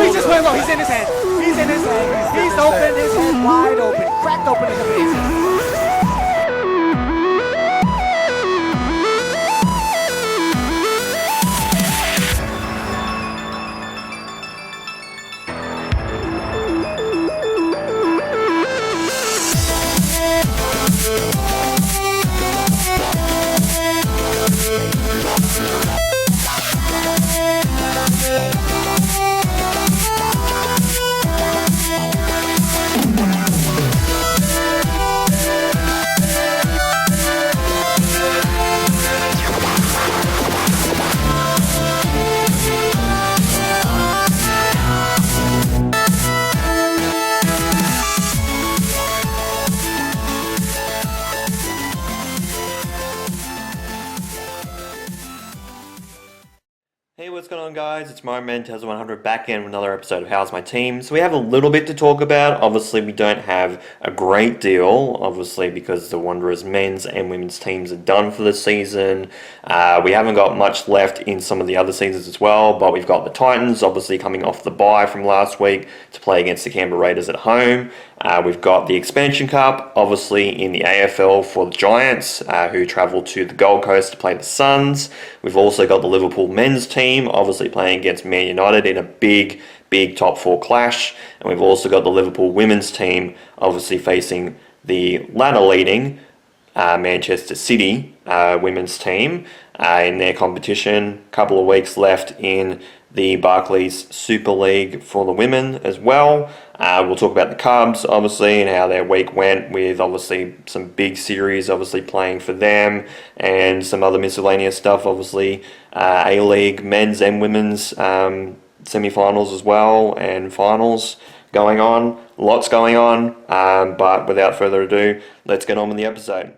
he just went low. He's in his head. He's in his head. He's open. His head wide open. Cracked open in the face. Hey, what's going on, guys? It's Mario Man 100 back in with another episode of How's My Team. So we have a little bit to talk about. Obviously, we don't have a great deal, obviously, because the Wanderers men's and women's teams are done for the season. We haven't got much left in some of the other seasons as well, but we've got the Titans, obviously, coming off the bye from last week to play against the Canberra Raiders at home. We've got the Expansion Cup, obviously, in the AFL for the Giants, who travel to the Gold Coast to play the Suns. We've also got the Liverpool men's team, obviously playing against Man United in a big top four clash. And we've also got the Liverpool women's team, obviously facing the ladder leading Manchester City women's team in their competition. A couple of weeks left in the Barclays Super League for the women as well. We'll talk about the Cubs, obviously, and how their week went with, obviously, some big series, obviously, playing for them, and some other miscellaneous stuff, obviously, A-League men's and women's semi-finals as well, and finals going on. Lots going on, but without further ado, let's get on with the episode.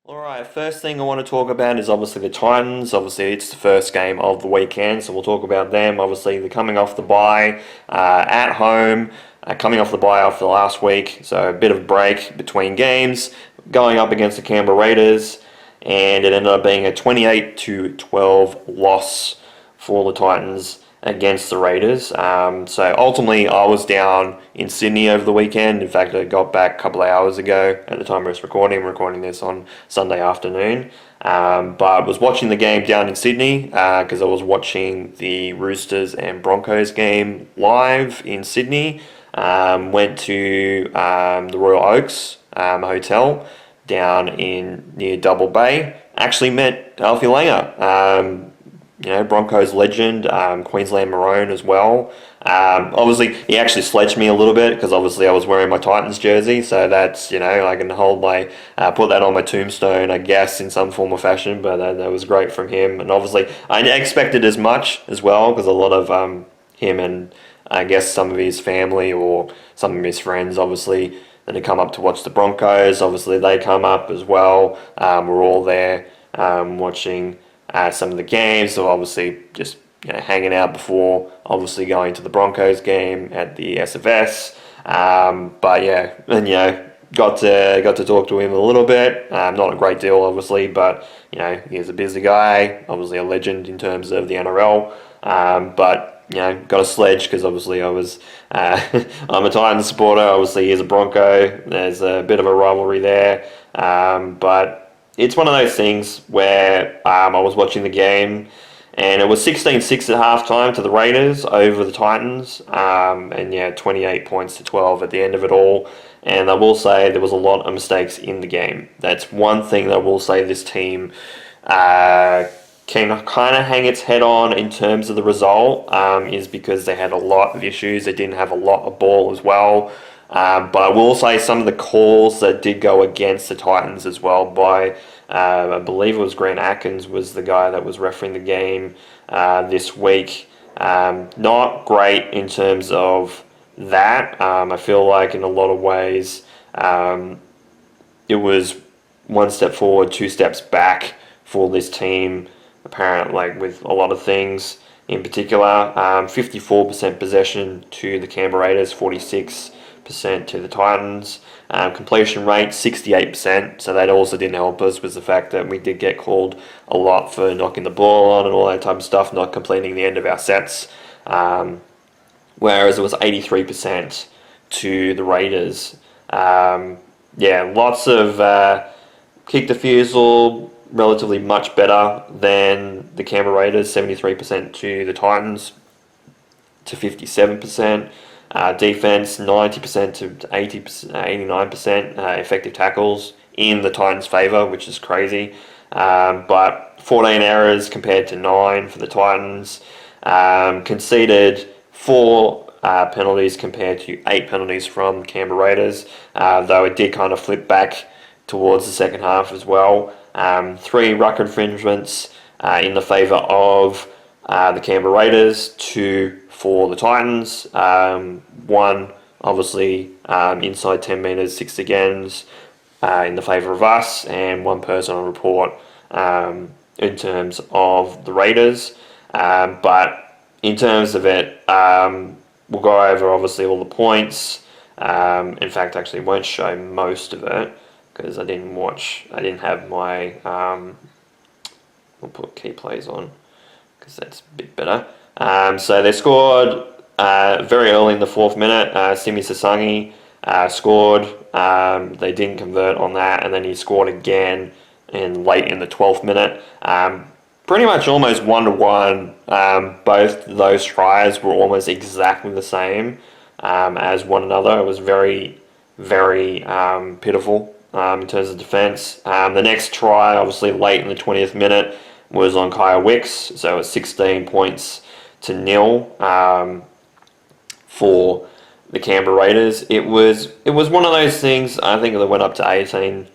Alright, first thing I want to talk about is obviously the Titans. Obviously, it's the first game of the weekend, so we'll talk about them. Obviously, they're coming off the bye at home, coming off the bye after last week, so a bit of a break between games, going up against the Canberra Raiders, and it ended up being a 28-12 loss for the Titans against the Raiders. So ultimately, I was down in Sydney over the weekend. In fact, I got back a couple of hours ago at the time of this recording. I'm recording this on Sunday afternoon. But I was watching the game down in Sydney because I was watching the Roosters and Broncos game live in Sydney. Went to the Royal Oaks Hotel down in near Double Bay. Actually met Alfie Langer. Broncos legend, Queensland Maroon as well. Obviously, he actually sledged me a little bit because obviously I was wearing my Titans jersey, so that's, I can hold put that on my tombstone, I guess, in some form or fashion, but that was great from him. And obviously, I expected as much as well because a lot of him and I guess some of his family or some of his friends, obviously, that had come up to watch the Broncos, obviously they come up as well. We're all there watching some of the games, so obviously just hanging out before obviously going to the Broncos game at the SFS. But yeah, and got to talk to him a little bit. Not a great deal, obviously, but he's a busy guy, obviously a legend in terms of the NRL. But got a sledge because obviously I'm a Titans supporter. Obviously, he's a Bronco. There's a bit of a rivalry there, but it's one of those things where I was watching the game and it was 16-6 at halftime to the Raiders over the Titans, and 28 points to 12 at the end of it all. And I will say there was a lot of mistakes in the game. That's one thing that I will say this team can kind of hang its head on in terms of the result, is because they had a lot of issues. They didn't have a lot of ball as well. But I will say some of the calls that did go against the Titans as well by, I believe it was Grant Atkins was the guy that was refereeing the game this week. Not great in terms of that. I feel like in a lot of ways it was one step forward, two steps back for this team, apparently, with a lot of things. In particular, 54% possession to the Canberra Raiders, 46% to the Titans. Completion rate 68%, so that also didn't help us, was the fact that we did get called a lot for knocking the ball on and all that type of stuff, not completing the end of our sets. whereas it was 83% to the Raiders. Lots of kick defusal, relatively much better than the Canberra Raiders, 73% to the Titans to 57%. Defense, 90% to 80%, 89% effective tackles in the Titans' favour, which is crazy. But 14 errors compared to 9 for the Titans. Conceded 4 penalties compared to 8 penalties from Canberra Raiders, though it did kind of flip back towards the second half as well. 3 ruck infringements in the favour of the Canberra Raiders, 2 for the Titans. 1 obviously inside 10 metres, 6 agains in the favour of us, and 1 personal report in terms of the Raiders. But in terms of it, we'll go over obviously all the points. In fact, actually won't show most of it because I didn't have my, we'll put key plays on because that's a bit better. So they scored very early in the 4th minute. Simi Sasangi scored. They didn't convert on that, and then he scored again late in the 12th minute. Pretty much almost 1-to-1. Both those tries were almost exactly the same as one another. It was very, very pitiful in terms of defence. The next try, obviously late in the 20th minute, was on Kyle Wicks, so it was 16 points to 0 for the Canberra Raiders. It was one of those things. I think it went up to 18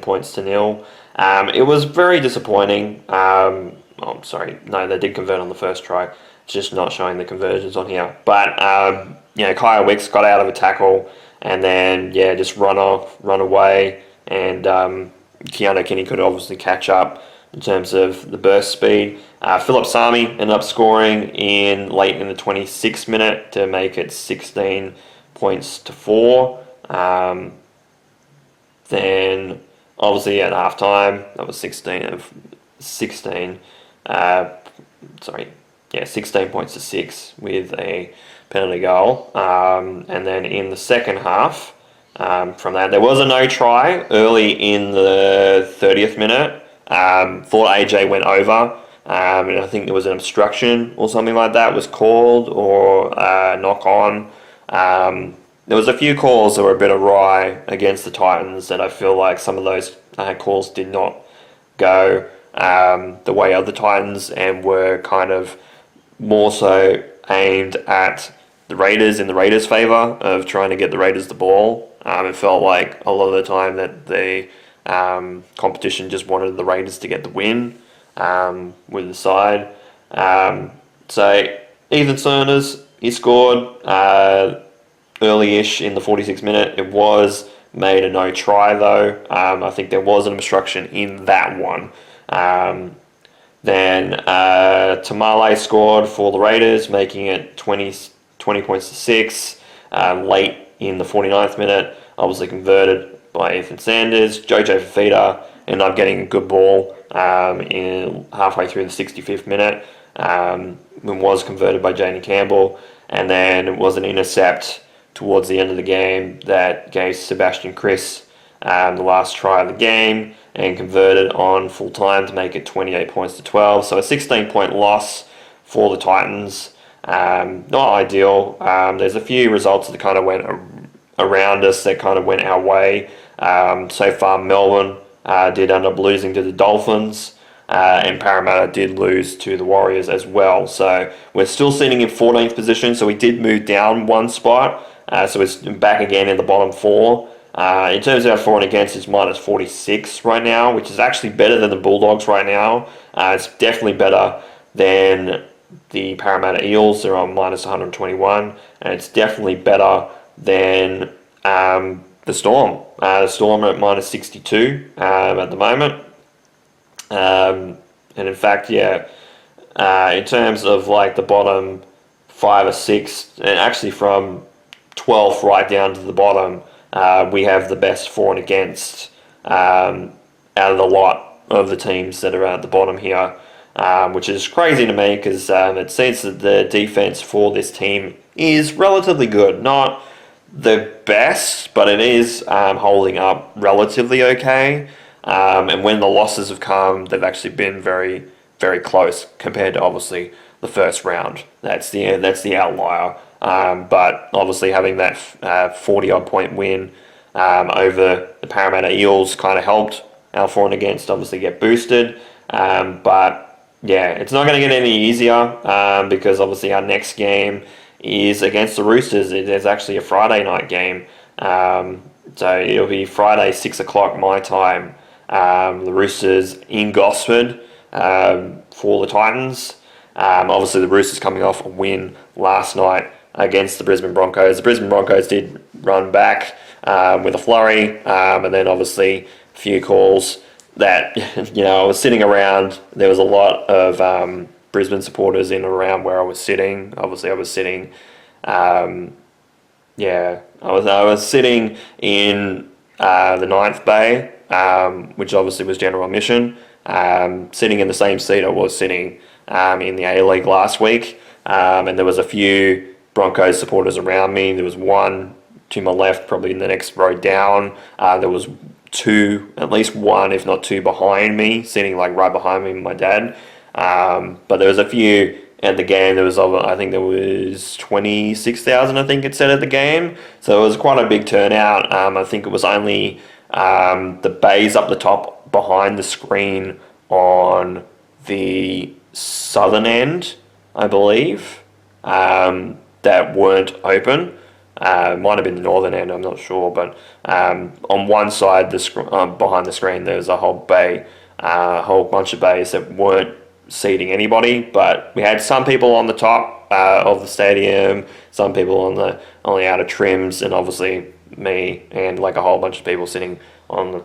points to 0. It was very disappointing. They did convert on the first try. It's just not showing the conversions on here. But Kyle Wicks got out of a tackle and then just run away, and Keanu Kinney could obviously catch up in terms of the burst speed. Philip Sami ended up scoring late in the 26th minute to make it 16 points to 4. Then obviously at half time, that was 16 points to 6 with a penalty goal. And then in the second half, from that, there was a no try early in the 30th minute. Thought AJ went over, and I think there was an obstruction or something like that was called, or knock on. There was a few calls that were a bit awry against the Titans that I feel like some of those calls did not go the way of the Titans and were kind of more so aimed at the Raiders in the Raiders' favour of trying to get the Raiders the ball. It felt like a lot of the time that the competition just wanted the Raiders to get the win with the side. So Ethan Cerners, he scored early-ish in the 46th minute. It was made a no try though. I think there was an obstruction in that one. Then Tamale scored for the Raiders, making it 20 points to 6. Late in the 49th minute, obviously converted by Ethan Sanders. Jojo Fafita ended up getting a good ball in halfway through the 65th minute. And was converted by Janie Campbell, and then it was an intercept towards the end of the game that gave Sebastian Chris the last try of the game and converted on full time to make it 28 points to 12. So a 16-point loss for the Titans. Not ideal. There's a few results that kind of went around us that kind of went our way. So far, Melbourne did end up losing to the Dolphins, and Parramatta did lose to the Warriors as well. So we're still sitting in 14th position, so we did move down one spot. So it's back again in the bottom 4. In terms of our for and against, it's minus 46 right now, which is actually better than the Bulldogs right now. It's definitely better than the Parramatta Eels. They're on minus 121, and it's definitely better than the Storm. The Storm are at minus 62 at the moment. And in fact, in terms of like the bottom 5 or 6, and actually from 12th right down to the bottom, we have the best for and against out of the lot of the teams that are at the bottom here. which is crazy to me because it seems that the defense for this team is relatively good. Not the best, but it is holding up relatively okay. And when the losses have come, they've actually been very, very close compared to obviously the first round. That's the outlier. But obviously having that 40 odd point win over the Parramatta Eels kind of helped our for and against obviously get boosted. But yeah, it's not going to get any easier because obviously our next game is against the Roosters. There's actually a Friday night game. So it'll be Friday, 6 o'clock my time. The Roosters in Gosford for the Titans. Obviously, the Roosters coming off a win last night against the Brisbane Broncos. The Brisbane Broncos did run back with a flurry, and then obviously a few calls that, I was sitting around. There was a lot of Brisbane supporters in and around where I was sitting. Obviously, I was sitting, I was sitting in the Ninth Bay, which obviously was general admission. Sitting in the same seat I was sitting in the A-League last week, and there was a few Broncos supporters around me. There was one to my left, probably in the next row down. There was at least one, if not two, behind me, sitting like right behind me, my dad. But there was a few at the game. I think there was 26,000, I think it said at the game. So it was quite a big turnout. I think it was only the bays up the top behind the screen on the southern end, I believe, that weren't open. It might have been the northern end, I'm not sure, but on one side behind the screen there's a whole bunch of bays that weren't seating anybody, but we had some people on the top of the stadium, some people on the outer trims, and obviously me and like a whole bunch of people sitting on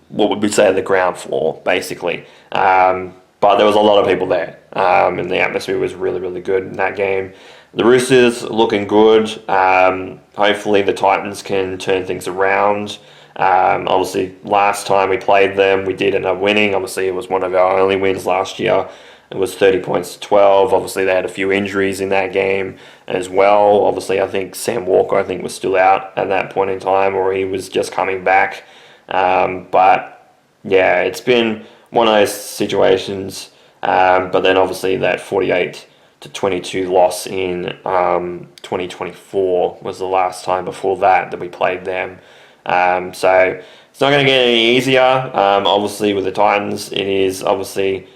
what would we say the ground floor, basically. But there was a lot of people there, and the atmosphere was really, really good in that game. The Roosters looking good. Hopefully the Titans can turn things around. Obviously, last time we played them, we did end up winning. Obviously, it was one of our only wins last year. It was 30 points to 12. Obviously, they had a few injuries in that game as well. Obviously, I think Sam Walker, was still out at that point in time, or he was just coming back. But yeah, it's been one of those situations. But then obviously that 48-22 loss in 2024 was the last time before that we played them. So it's not going to get any easier. Obviously with the Titans, it is obviously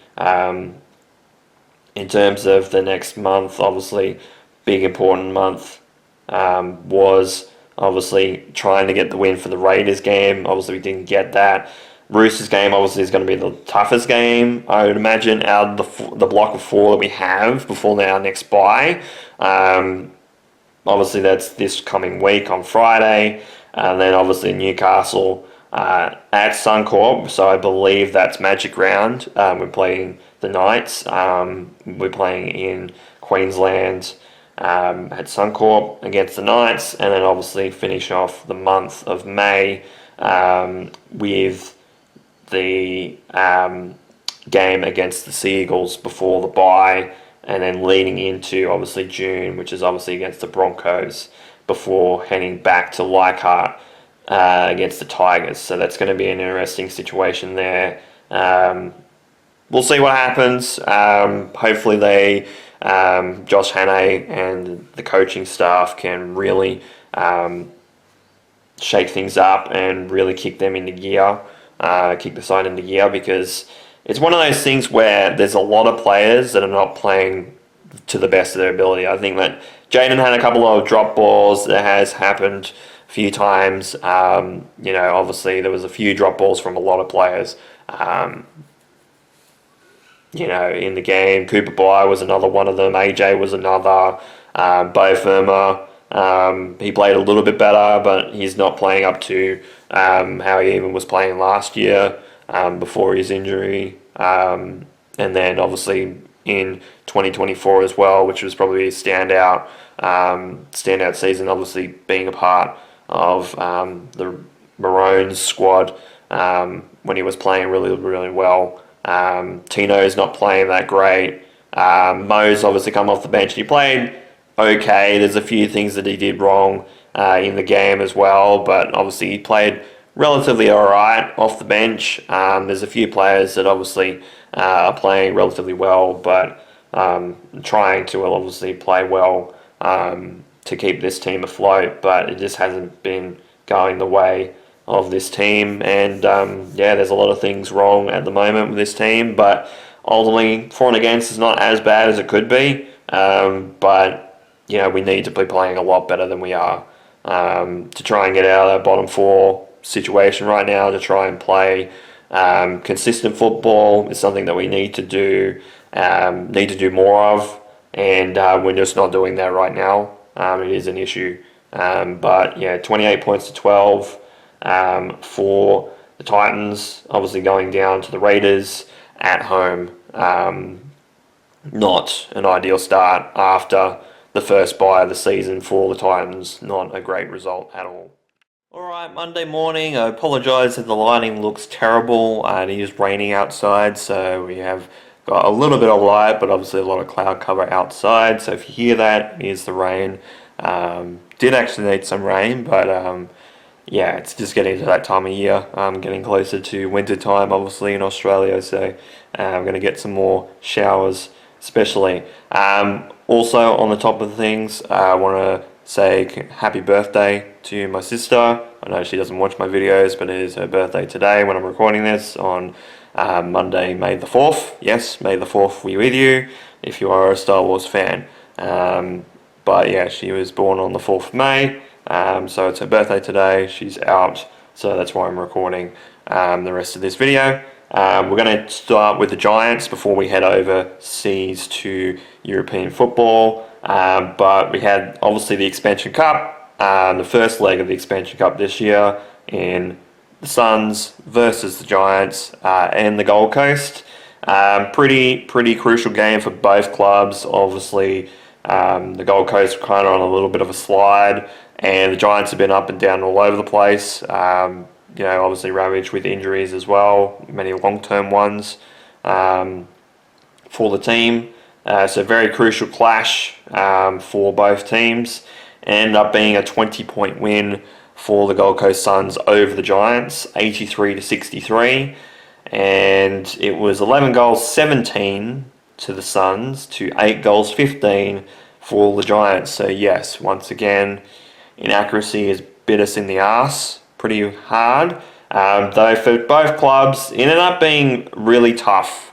in terms of the next month, obviously big important month was obviously trying to get the win for the Raiders game. Obviously we didn't get that. Roosters game obviously is going to be the toughest game, I would imagine, out of the block of four that we have before our next bye. Obviously that's this coming week on Friday, and then obviously Newcastle at Suncorp, so I believe that's Magic Round. We're playing the Knights. We're playing in Queensland at Suncorp against the Knights, and then obviously finish off the month of May with the game against the Sea Eagles before the bye, and then leading into obviously June, which is obviously against the Broncos, before heading back to Leichhardt against the Tigers. So that's going to be an interesting situation there. We'll see what happens. Hopefully Josh Hannay and the coaching staff can really shake things up and really kick them into gear. Kick the side into gear, because it's one of those things where there's a lot of players that are not playing to the best of their ability. I think that Jaden had a couple of drop balls. That has happened a few times. Obviously there was a few drop balls from a lot of players. In the game, Cooper Bly was another one of them. AJ was another. Bo Firma. He played a little bit better, but he's not playing up to how he even was playing last year before his injury. And then obviously in 2024 as well, which was probably a standout season, obviously being a part of the Maroons squad when he was playing really, really well. Tino's not playing that great. Mo's obviously come off the bench. He played okay. There's a few things that he did wrong in the game as well, but obviously he played relatively alright off the bench. There's a few players that obviously are playing relatively well, but trying to obviously play well to keep this team afloat, but it just hasn't been going the way of this team. And there's a lot of things wrong at the moment with this team, but ultimately for and against is not as bad as it could be. But we need to be playing a lot better than we are to try and get out of that bottom four situation right now. To try and play consistent football is something that we need to do more of, and we're just not doing that right now. It is an issue, but 28 points to 12 for the Titans, obviously going down to the Raiders at home. Not an ideal start after the first bye of the season for the Titans. Not a great result at all. Alright, Monday morning. I apologise if the lighting looks terrible. It is raining outside, so we have got a little bit of light, but obviously a lot of cloud cover outside. So if you hear that, it is the rain. Did actually need some rain, but it's just getting to that time of year. Getting closer to winter time, obviously, in Australia, so I'm going to get some more showers, especially. Also, on the top of things, I want to say happy birthday to my sister. I know she doesn't watch my videos, but it is her birthday today when I'm recording this on Monday, May the 4th. Yes, May the 4th be with you, if you are a Star Wars fan. But she was born on the 4th of May. So it's her birthday today. She's out, so that's why I'm recording the rest of this video. We're going to start with the Giants before we head overseas to European football. But we had obviously the Expansion Cup, the first leg of the Expansion Cup this year, in the Suns versus the Giants and the Gold Coast. Pretty crucial game for both clubs. Obviously, the Gold Coast were kind of on a little bit of a slide, and the Giants have been up and down all over the place. Obviously ravaged with injuries as well, many long-term ones for the team. So very crucial clash for both teams. Ended up being a 20-point win for the Gold Coast Suns over the Giants, 83-63. And it was 11 goals 17 to the Suns to 8 goals 15 for the Giants. So yes, once again, inaccuracy has bit us in the arse pretty hard. Though for both clubs, it ended up being really tough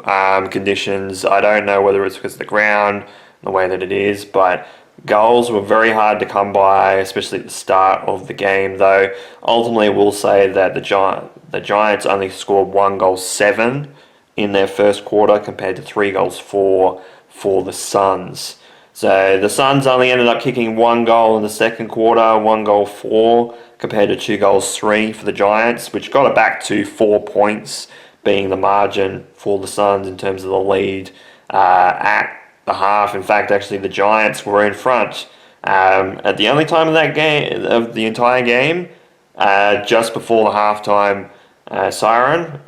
conditions. I don't know whether it's because of the ground, the way that it is, but goals were very hard to come by, especially at the start of the game. Though ultimately, we'll say that the Giants only scored 1 goal 7 in their first quarter compared to 3 goals 4 for the Suns. So the Suns only ended up kicking 1 goal in the second quarter, 1 goal 4 compared to 2 goals 3 for the Giants, which got it back to 4 points being the margin for the Suns in terms of the lead at the half. In fact, actually the Giants were in front at the only time of that game, of the entire game, just before the halftime siren.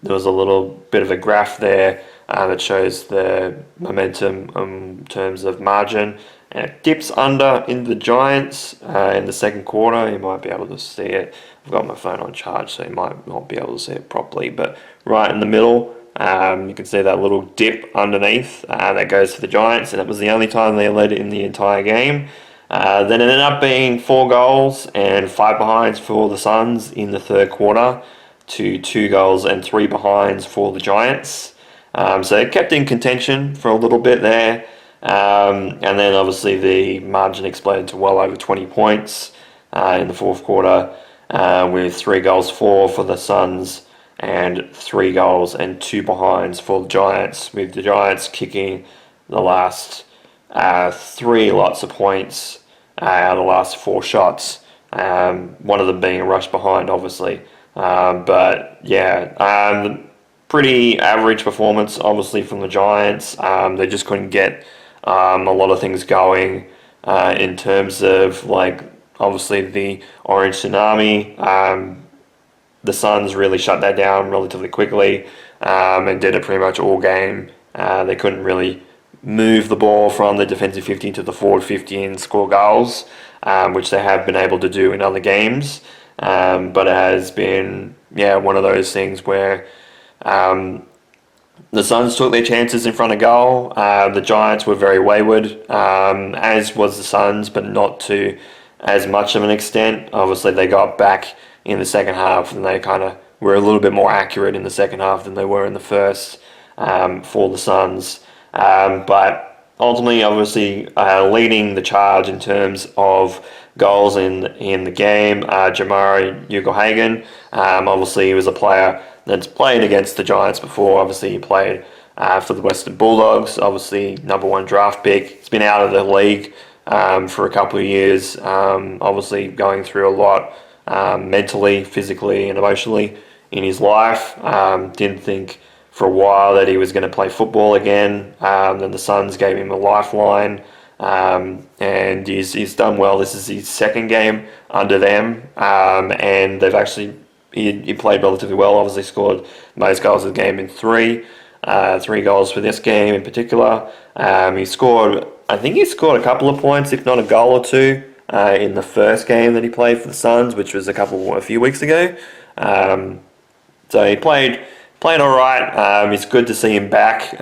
There was a little bit of a graph there that shows the momentum in terms of margin, and it dips under in the Giants in the second quarter. You might be able to see it. I've got my phone on charge, so you might not be able to see it properly, but right in the middle, you can see that little dip underneath that goes to the Giants, and it was the only time they led in the entire game. Then it ended up being 4 goals and 5 behinds for the Suns in the third quarter to 2 goals and 3 behinds for the Giants. So it kept in contention for a little bit there. And then obviously the margin exploded to well over 20 points in the fourth quarter with 3 goals 4 for the Suns and 3 goals and 2 behinds for the Giants, with the Giants kicking the last 3 lots of points out of the last 4 shots, one of them being a rush behind, obviously. Pretty average performance, obviously, from the Giants. They just couldn't get a lot of things going in terms of, like, obviously the Orange Tsunami the Suns really shut that down relatively quickly and did it pretty much all game. They couldn't really move the ball from the defensive 50 to the forward 50 and score goals, which they have been able to do in other games. But it has been, one of those things where the Suns took their chances in front of goal. The Giants were very wayward, as was the Suns, but not to as much of an extent. Obviously, they got back in the second half and they kind of were a little bit more accurate in the second half than they were in the first for the Suns. But ultimately, obviously, leading the charge in terms of goals in the game, Jamari Ugle-Hagan. Obviously, he was a player that's played against the Giants before. Obviously, he played for the Western Bulldogs. Obviously, number one draft pick. He's been out of the league for a couple of years. Obviously, going through a lot mentally, physically, and emotionally in his life. Didn't think for a while that he was going to play football again. Then the Suns gave him a lifeline, and he's done well. This is his second game under them, and they've actually he played relatively well. Obviously, scored most goals of the game in three goals for this game in particular. He scored a couple of points, if not a goal or two, in the first game that he played for the Suns, which was a few weeks ago. So he played all right. It's good to see him back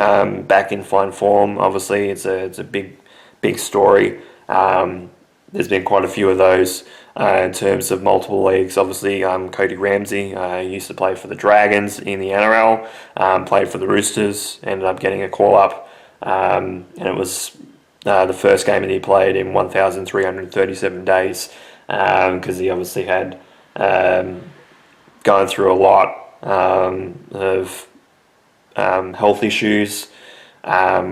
in fine form. Obviously, it's a big story. There's been quite a few of those in terms of multiple leagues. Obviously, Cody Ramsey used to play for the Dragons in the NRL, played for the Roosters, ended up getting a call up, and it was the first game that he played in 1,337 days, because he obviously had gone through a lot of health issues,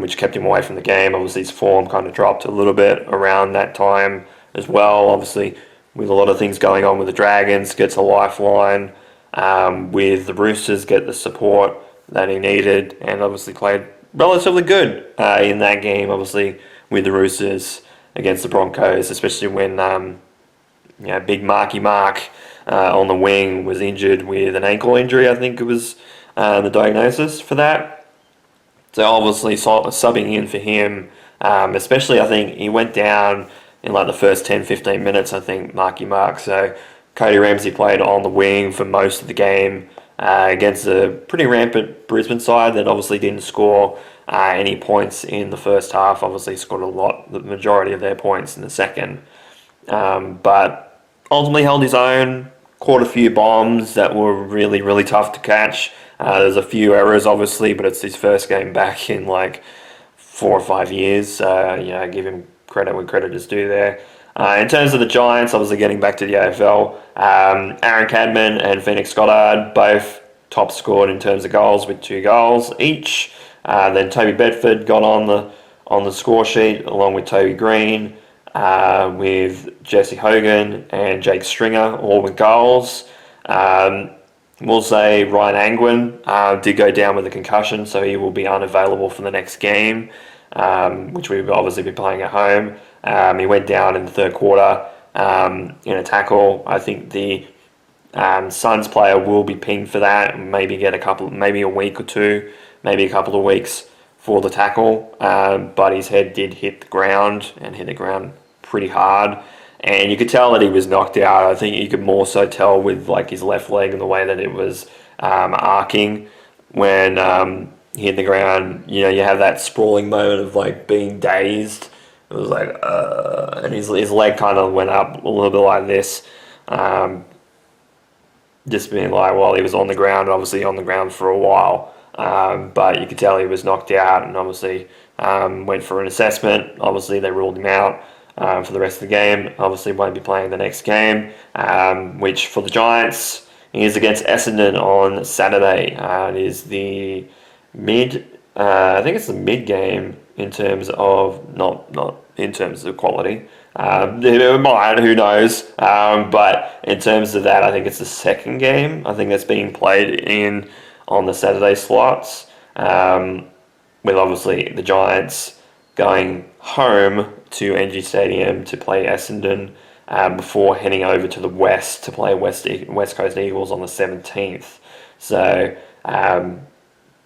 which kept him away from the game. Obviously, his form kind of dropped a little bit around that time as well. Obviously, with a lot of things going on with the Dragons, gets a lifeline. With the Roosters, get the support that he needed, and obviously played relatively good in that game. Obviously, with the Roosters against the Broncos, especially when big Marky Mark on the wing was injured with an ankle injury. I think it was the diagnosis for that. So obviously subbing in for him, especially I think he went down in like the first 10-15 minutes, I think, Marky Mark. So Cody Ramsey played on the wing for most of the game against a pretty rampant Brisbane side that obviously didn't score any points in the first half. Obviously scored the majority of their points in the second. But ultimately held his own, caught a few bombs that were really, really tough to catch. There's a few errors, obviously, but it's his first game back in like 4 or 5 years. Give him credit when credit is due there. In terms of the Giants, obviously getting back to the AFL, Aaron Cadman and Phoenix Goddard both top scored in terms of goals with 2 goals each. Then Toby Bedford got on the score sheet along with Toby Green, with Jesse Hogan and Jake Stringer, all with goals. We'll say Ryan Angwin did go down with a concussion, so he will be unavailable for the next game, which we will obviously be playing at home. He went down in the third quarter in a tackle. I think the Suns player will be pinged for that, and maybe get maybe a week or two, maybe a couple of weeks for the tackle. But his head did hit the ground, and hit the ground pretty hard. And you could tell that he was knocked out. I think you could more so tell with like his left leg and the way that it was arcing when he hit the ground. You have that sprawling moment of like being dazed. It was like, and his leg kind of went up a little bit like this, just being like while he was on the ground, obviously on the ground for a while. But you could tell he was knocked out, and obviously went for an assessment. Obviously they ruled him out for the rest of the game. Obviously won't be playing the next game, which for the Giants is against Essendon on Saturday. It is the I think it's the mid game in terms of not in terms of quality. It might, who knows? But in terms of that, I think it's the second game. I think that's being played in on the Saturday slots, with obviously the Giants going home to NG Stadium to play Essendon before heading over to the West to play West Coast Eagles on the 17th. So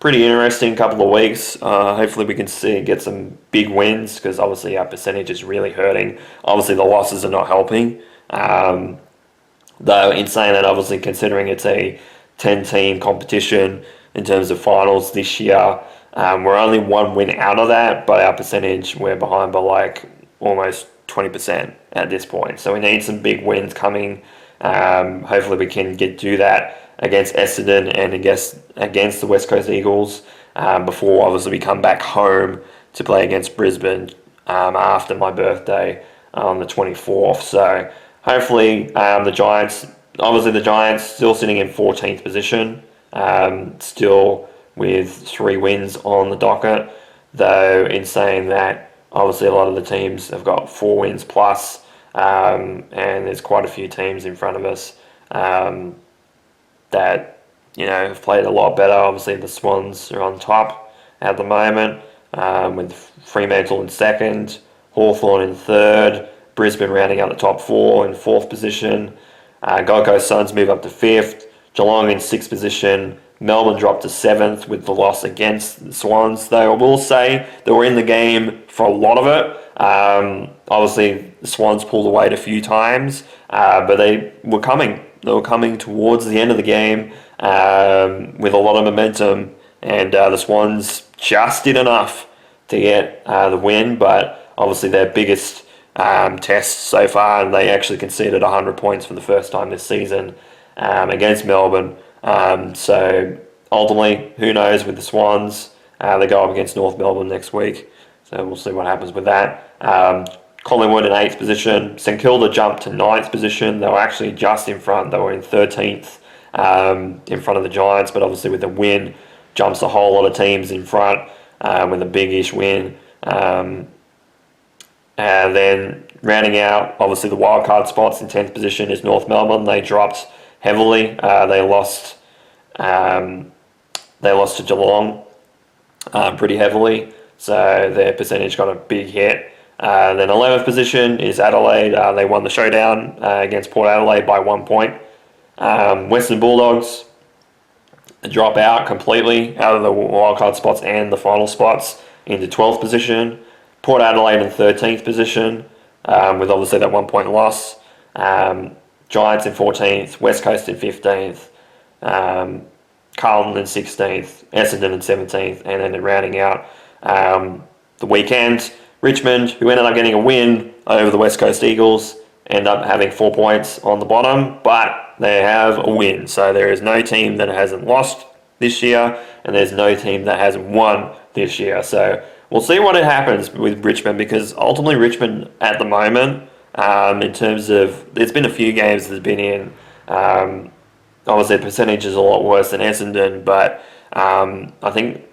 pretty interesting couple of weeks. Hopefully we can get some big wins, because obviously our percentage is really hurting. Obviously the losses are not helping. Though in saying that, obviously considering it's a 10-team competition in terms of finals this year, we're only one win out of that, but our percentage, we're behind by like almost 20% at this point. So we need some big wins coming. Hopefully we can do that against Essendon and against the West Coast Eagles before obviously we come back home to play against Brisbane after my birthday on the 24th. So hopefully the Giants still sitting in 14th position, still with 3 wins on the docket, though in saying that obviously a lot of the teams have got 4 wins plus, and there's quite a few teams in front of us that have played a lot better. Obviously the Swans are on top at the moment, with Fremantle in second, Hawthorn in third, Brisbane rounding out the top 4 in 4th position, Gold Coast Suns move up to 5th, Geelong in 6th position, Melbourne dropped to 7th with the loss against the Swans, though I will say they were in the game for a lot of it. Obviously the Swans pulled away a few times, but they were coming towards the end of the game with a lot of momentum, and the Swans just did enough to get the win, but obviously their biggest test so far, and they actually conceded 100 points for the first time this season against Melbourne. So ultimately, who knows with the Swans? They go up against North Melbourne next week, so we'll see what happens with that. Collingwood in 8th position. St Kilda jumped to 9th position. They were actually just in front. They were in 13th in front of the Giants, but obviously with the win, jumps a whole lot of teams in front with a big-ish win. And then rounding out, obviously the wildcard spots in 10th position is North Melbourne. They dropped heavily. They lost to Geelong pretty heavily, so their percentage got a big hit. Then 11th position is Adelaide. They won the showdown against Port Adelaide by 1 point. Western Bulldogs drop out completely out of the wildcard spots and the final spots into 12th position. Port Adelaide in 13th position with obviously that 1 point loss. Giants in 14th, West Coast in 15th, Carlton in 16th, Essendon in 17th, and then rounding out the weekend, Richmond, who ended up getting a win over the West Coast Eagles, end up having 4 points on the bottom, but they have a win. So there is no team that hasn't lost this year, and there's no team that hasn't won this year. So we'll see what happens with Richmond, because ultimately Richmond at the moment, in terms of, there's been a few games that have been in, obviously the percentage is a lot worse than Essendon, but I think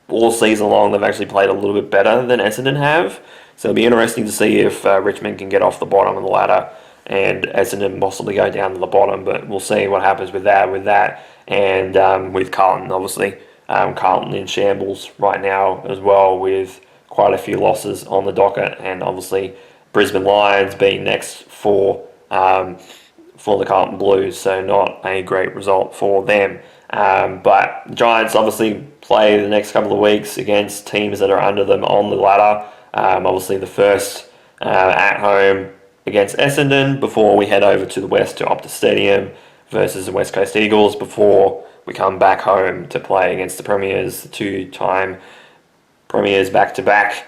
all season long they've actually played a little bit better than Essendon have. So it'll be interesting to see if Richmond can get off the bottom of the ladder and Essendon possibly go down to the bottom, but we'll see what happens with that. And with Carlton, obviously. Carlton in shambles right now as well, with quite a few losses on the docket, and obviously Brisbane Lions being next for the Carlton Blues, so not a great result for them. But the Giants obviously play the next couple of weeks against teams that are under them on the ladder. Obviously the first at home against Essendon before we head over to the West to Optus Stadium versus the West Coast Eagles before we come back home to play against the Premiers, the 2-time Premiers back-to-back,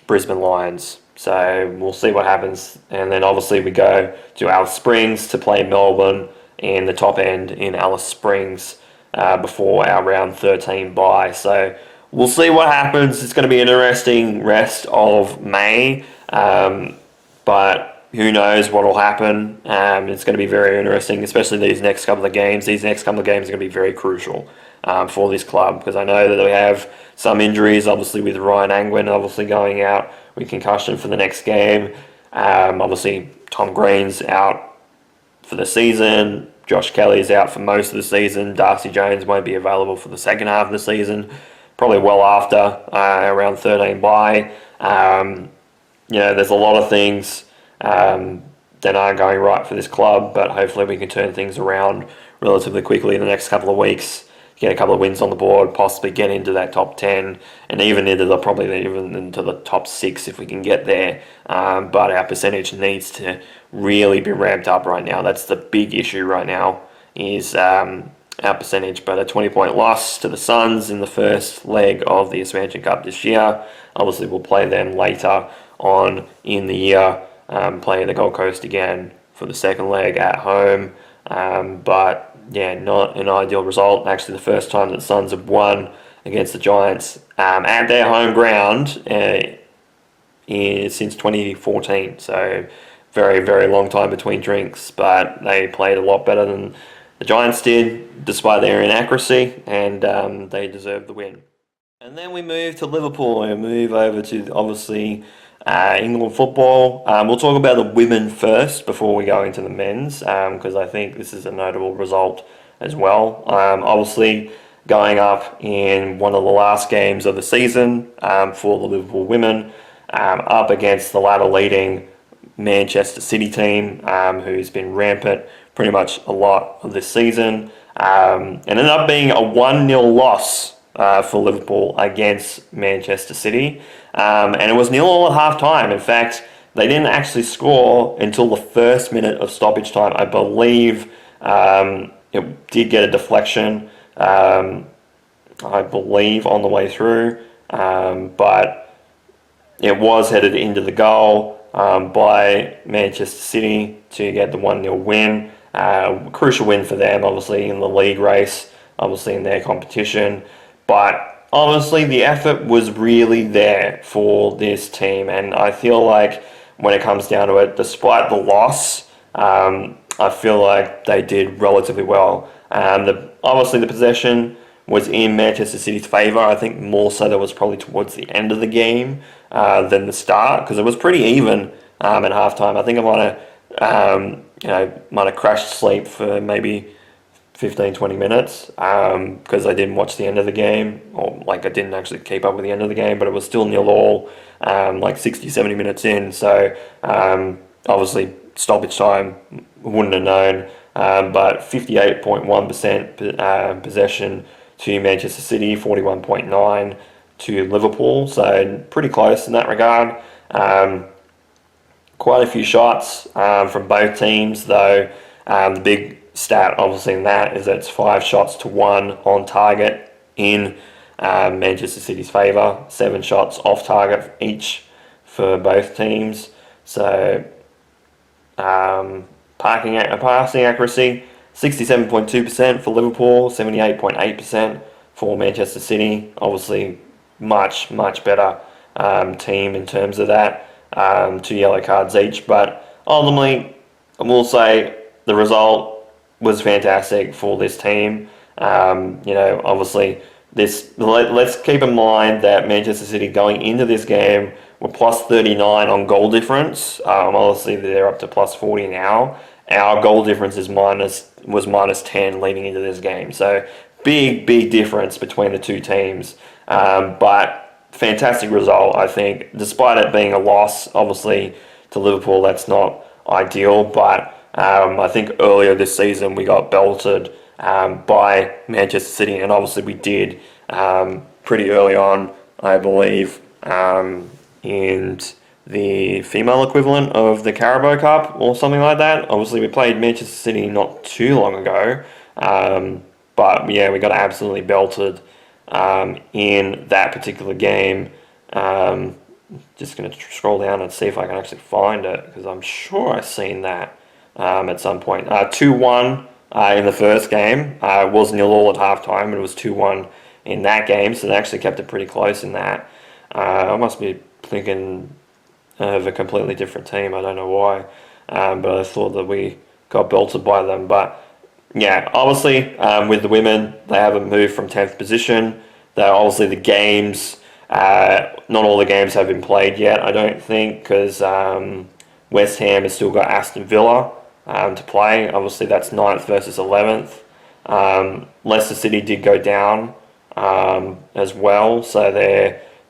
Brisbane Lions. So we'll see what happens. And then obviously we go to Alice Springs to play Melbourne in the top end in Alice Springs before our round 13 bye. So we'll see what happens. It's going to be an interesting rest of May, but who knows what will happen. It's going to be very interesting, especially these next couple of games. These next couple of games are going to be very crucial for this club, because I know that they have some injuries, obviously with Ryan Angwin obviously going out with concussion for the next game. Obviously Tom Green's out for the season. Josh Kelly's out for most of the season. Darcy Jones won't be available for the second half of the season, probably well after around 13 bye. There's a lot of things that aren't going right for this club, but hopefully we can turn things around relatively quickly in the next couple of weeks, get a couple of wins on the board, possibly get into that top 10, and even into the top 6 if we can get there. But our percentage needs to really be ramped up right now. That's the big issue right now, is our percentage. But a 20-point loss to the Suns in the first leg of the Expansion Cup this year. Obviously, we'll play them later on in the year, play the Gold Coast again for the second leg at home. But yeah, not an ideal result. Actually, the first time that the Suns have won against the Giants at their home ground since 2014. So very, very long time between drinks, but they played a lot better than the Giants did, despite their inaccuracy, and they deserved the win. And then we move to Liverpool and move over to, obviously, England football. We'll talk about the women first before we go into the men's, because I think this is a notable result as well. Obviously, going up in one of the last games of the season for the Liverpool women, up against the ladder leading Manchester City team, who's been rampant pretty much a lot of this season. And ended up being a 1-0 loss for Liverpool against Manchester City. And it was 0-0 at half time. In fact, they didn't actually score until the first minute of stoppage time. I believe it did get a deflection, I believe, on the way through. But it was headed into the goal by Manchester City to get the 1-0 win. Crucial win for them, obviously, in the league race, obviously in their competition. But honestly, the effort was really there for this team. And I feel like when it comes down to it, despite the loss, I feel like they did relatively well. Obviously, the possession was in Manchester City's favour. I think more so that was probably towards the end of the game than the start, because it was pretty even at halftime. I think I might have crashed sleep for maybe 15-20 minutes because I didn't watch the end of the game, or I didn't actually keep up with the end of the game, but it was still 0-0 60-70 minutes in. So obviously stoppage time, wouldn't have known, but 58.1% possession to Manchester City, 41.9% to Liverpool, so pretty close in that regard. Quite a few shots from both teams, though. The big stat, obviously, in that is that it's 5 shots to 1 on target in Manchester City's favour, 7 shots off target each for both teams. So, passing accuracy, 67.2% for Liverpool, 78.8% for Manchester City. Obviously, much, much better team in terms of that. 2 yellow cards each, but ultimately, I will say the result was fantastic for this team. Obviously, let's keep in mind that Manchester City going into this game were plus 39 on goal difference. Obviously, they're up to plus 40 now. Our goal difference was minus 10 leading into this game. So big difference between the two teams. But fantastic result, I think, despite it being a loss, obviously, to Liverpool. That's not ideal, but I think earlier this season we got belted by Manchester City, and obviously we did pretty early on, I believe, in the female equivalent of the Carabao Cup or something like that. Obviously, we played Manchester City not too long ago, but yeah, we got absolutely belted in that particular game. Just going to scroll down and see if I can actually find it, because I'm sure I've seen that at some point. 2-1 in the first game. It was 0-0 at halftime, but it was 2-1 in that game, so they actually kept it pretty close in that. I must be thinking of a completely different team. I don't know why, but I thought that we got belted by them. But yeah, obviously, with the women, they haven't moved from 10th position. Obviously, the games, not all the games have been played yet, I don't think, because West Ham has still got Aston Villa to play. Obviously, that's 9th versus 11th. Leicester City did go down as well, so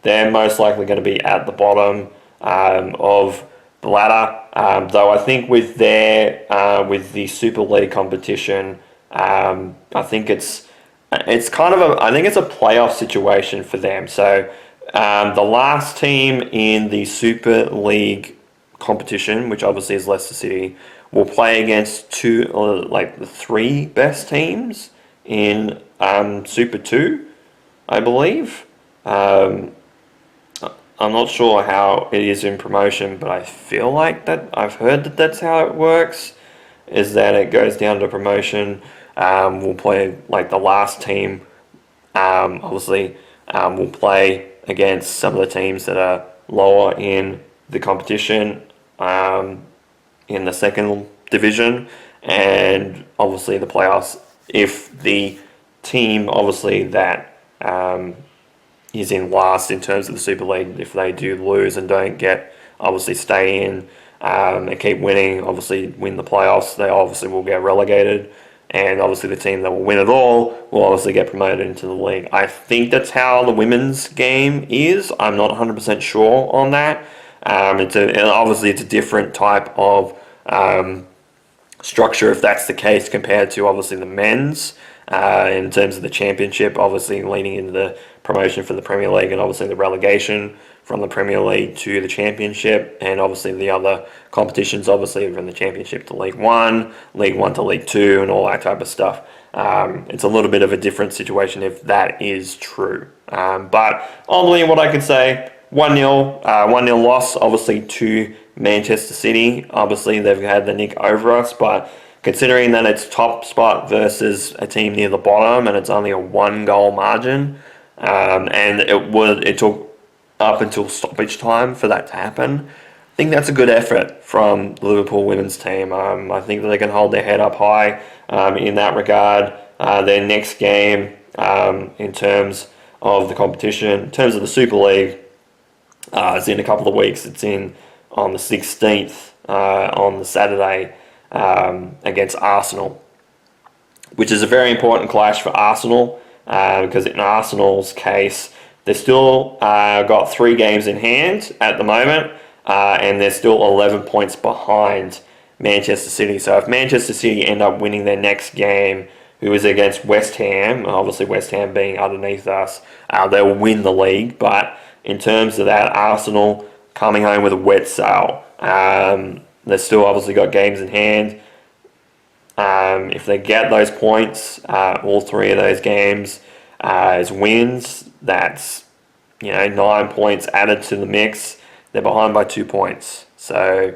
they're most likely going to be at the bottom of the ladder. Though I think with with the Super League competition, I think it's kind of I think it's a playoff situation for them. So the last team in the Super League competition, which obviously is Leicester City, will play against the three best teams in Super 2, I believe. I'm not sure how it is in promotion, but I feel like that I've heard that that's how it works. Is that it goes down to promotion. We'll play like the last team. Obviously, we'll play against some of the teams that are lower in the competition, in the second division, and obviously the playoffs. If the team, obviously that is in last in terms of the Super League, if they do lose and don't stay in and keep winning, obviously win the playoffs, they obviously will get relegated. And obviously the team that will win it all will obviously get promoted into the league. I think that's how the women's game is. I'm not 100% sure on that. Obviously it's a different type of structure if that's the case compared to obviously the men's. In terms of the championship, obviously leading into the promotion for the Premier League and obviously the relegation from the Premier League to the Championship, and obviously the other competitions, obviously from the Championship to League One to League Two, and all that type of stuff. It's a little bit of a different situation if that is true. But only what I could say, 1-0 loss, obviously to Manchester City. Obviously they've had the nick over us, but considering that it's top spot versus a team near the bottom and it's only a 1-goal margin, and it took up until stoppage time for that to happen, I think that's a good effort from the Liverpool women's team. I think that they can hold their head up high in that regard. Their next game, in terms of the competition, in terms of the Super League, is in a couple of weeks. It's on the 16th, on the Saturday, against Arsenal, which is a very important clash for Arsenal, because in Arsenal's case, they've still got 3 games in hand at the moment, and they're still 11 points behind Manchester City. So if Manchester City end up winning their next game, who is against West Ham, obviously West Ham being underneath us, they'll win the league. But in terms of that, Arsenal coming home with a wet sail. They've still obviously got games in hand. If they get those points, all 3 of those games as wins, that's 9 points added to the mix. They're behind by 2 points, so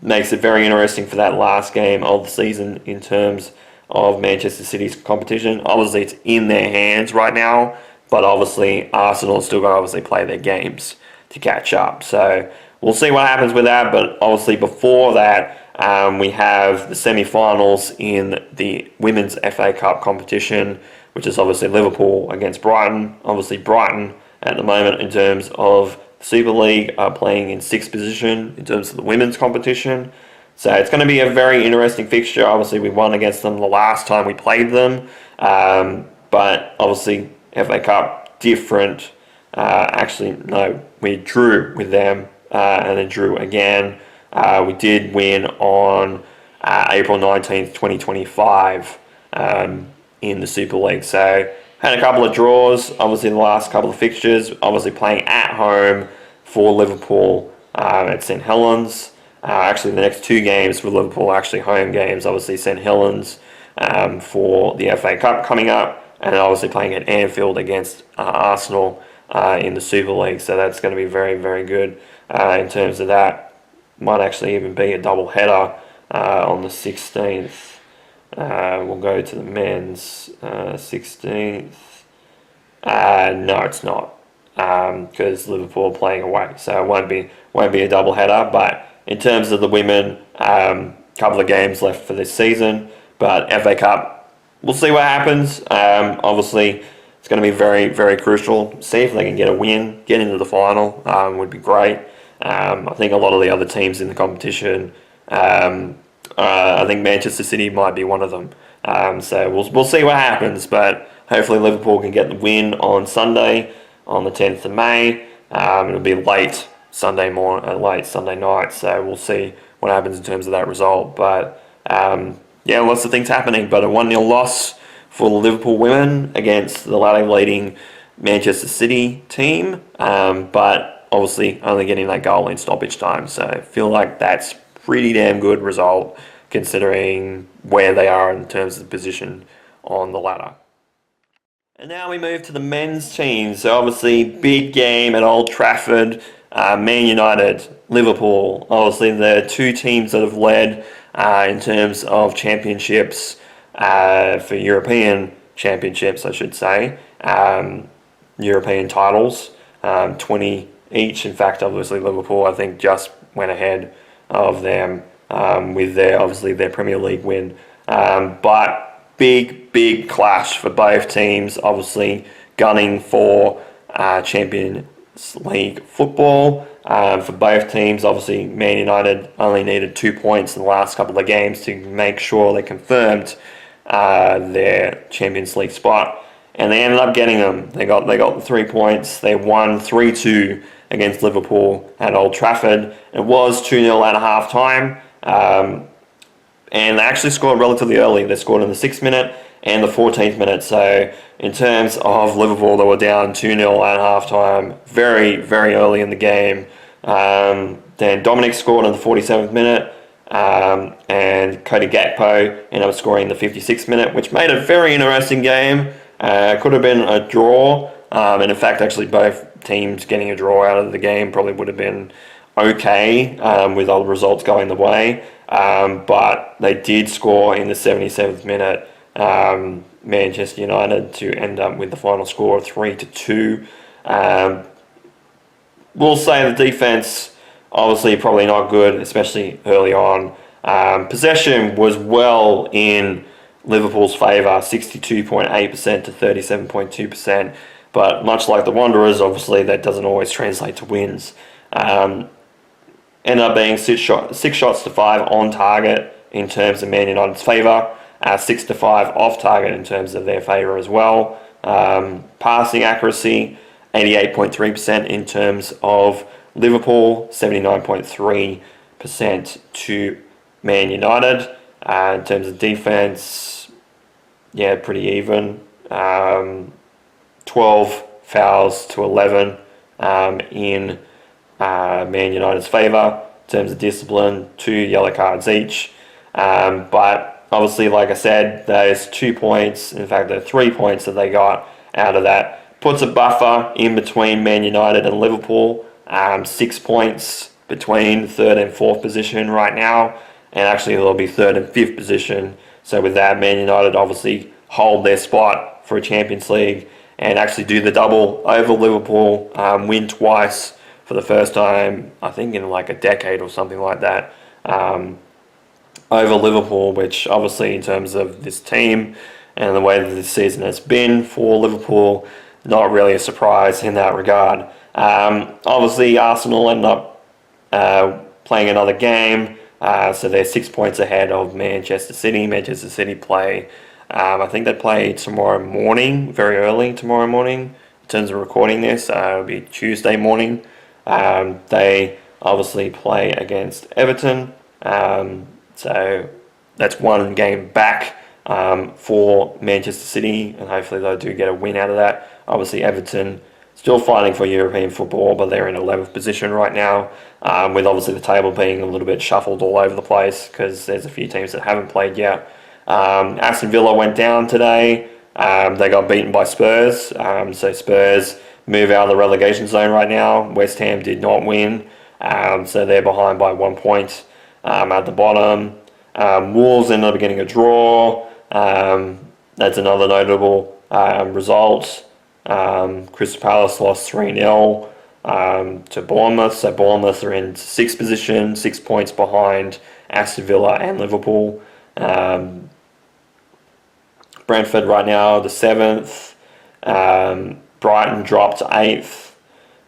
makes it very interesting for that last game of the season in terms of Manchester City's competition. Obviously, it's in their hands right now, but obviously Arsenal still got to obviously play their games to catch up. So we'll see what happens with that. But obviously before that, we have the semi-finals in the Women's FA Cup competition, which is obviously Liverpool against Brighton. Obviously Brighton at the moment in terms of the Super League are playing in 6th position in terms of the women's competition. So it's going to be a very interesting fixture. Obviously we won against them the last time we played them. But obviously FA Cup different. We drew with them and then drew again. We did win on April 19th, 2025 in the Super League. So had a couple of draws, obviously the last couple of fixtures, obviously playing at home for Liverpool at St Helens. Actually the next 2 games for Liverpool are actually home games, obviously St Helens for the FA Cup coming up, and obviously playing at Anfield against Arsenal in the Super League. So that's going to be very, very good in terms of that. Might actually even be a double header on the 16th. We'll go to the men's 16th. No, it's not, because Liverpool are playing away, so it won't be a double header. But in terms of the women, couple of games left for this season. But FA Cup, we'll see what happens. Obviously, it's going to be very, very crucial. See if they can get a win, get into the final. Would be great. I think a lot of the other teams in the competition, I think Manchester City might be one of them. So we'll see what happens, but hopefully Liverpool can get the win on Sunday, on the 10th of May. It'll be late late Sunday night. So we'll see what happens in terms of that result. But yeah, lots of things happening. But a 1-0 loss for the Liverpool women against the leading Manchester City team. But obviously only getting that goal in stoppage time. So I feel like that's pretty damn good result considering where they are in terms of the position on the ladder. And now we move to the men's team. So obviously big game at Old Trafford. Man United, Liverpool, obviously the two teams that have led in terms of championships for European championships, I should say. European titles, 20 each. In fact, obviously Liverpool, I think, just went ahead of them with their Premier League win. But big clash for both teams, obviously gunning for Champions League football. For both teams, obviously Man United only needed 2 points in the last couple of games to make sure they confirmed their Champions League spot, and they ended up getting them. They got the 3 points. They won 3-2 against Liverpool at Old Trafford. It was 2-0 at half time. And they actually scored relatively early. They scored in the 6th minute and the 14th minute. So in terms of Liverpool, they were down 2-0 at half-time very, very early in the game. Then Dominic scored in the 47th minute. And Cody Gakpo ended up scoring in the 56th minute, which made a very interesting game. Could have been a draw. And in fact, actually both teams getting a draw out of the game probably would have been okay with all the results going the way. But they did score in the 77th minute, Manchester United, to end up with the final score of 3-2. We'll say the defence, obviously probably not good, especially early on. Possession was well in Liverpool's favour, 62.8% to 37.2%. But much like the Wanderers, obviously that doesn't always translate to wins. Ended up being 6 shots to 5 on target in terms of Man United's favour, 6 to 5 off target in terms of their favour as well. Passing accuracy, 88.3% in terms of Liverpool, 79.3% to Man United. In terms of defence, yeah, pretty even. 12 fouls to 11 in Man United's favour. In terms of discipline, 2 yellow cards each. But obviously, like I said, those 2 points, in fact, the 3 points that they got out of that, puts a buffer in between Man United and Liverpool. 6 points between 3rd and 4th position right now. And actually, they'll be 3rd and 5th position. So with that, Man United obviously hold their spot for a Champions League and actually do the double over Liverpool, win twice for the first time, I think in like a decade or something like that, over Liverpool, which obviously in terms of this team and the way that this season has been for Liverpool, not really a surprise in that regard. Obviously Arsenal ended up playing another game, so they're 6 points ahead of Manchester City. Manchester City play, I think they play tomorrow morning, very early tomorrow morning in terms of recording this. It'll be Tuesday morning. They obviously play against Everton, so that's one game back for Manchester City, and hopefully they do get a win out of that. Obviously Everton still fighting for European football, but they're in 11th position right now, with obviously the table being a little bit shuffled all over the place because there's a few teams that haven't played yet. Aston Villa went down today. They got beaten by Spurs, so Spurs move out of the relegation zone right now. West Ham did not win, so they're behind by 1 point at the bottom. Wolves ended up getting a draw. That's another notable result. Crystal Palace lost 3-0 to Bournemouth, so Bournemouth are in 6th position, 6 points behind Aston Villa and Liverpool. Brentford right now, the 7th. Brighton dropped to 8th.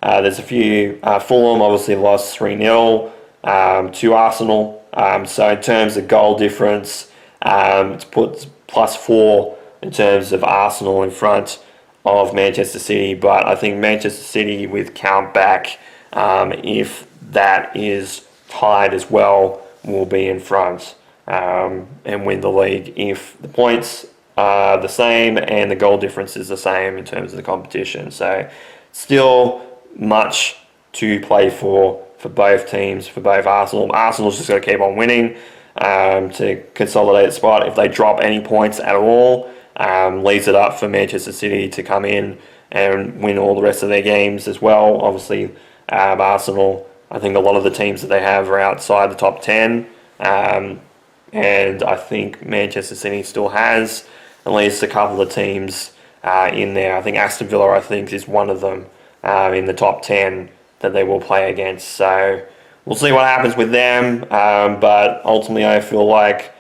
There's a few. Fulham obviously lost 3-0 to Arsenal. So in terms of goal difference, it's put +4 in terms of Arsenal in front of Manchester City. But I think Manchester City with Count back If that is tied as well, will be in front and win the league if the points are the same and the goal difference is the same in terms of the competition. So still much to play for both teams, for both Arsenal. Arsenal's just got to keep on winning to consolidate the spot. If they drop any points at all, leaves it up for Manchester City to come in and win all the rest of their games as well. Obviously, Arsenal, I think a lot of the teams that they have are outside the top 10. And I think Manchester City still has at least a couple of teams in there. I think Aston Villa, is one of them in the top 10 that they will play against. So we'll see what happens with them. But ultimately, I feel like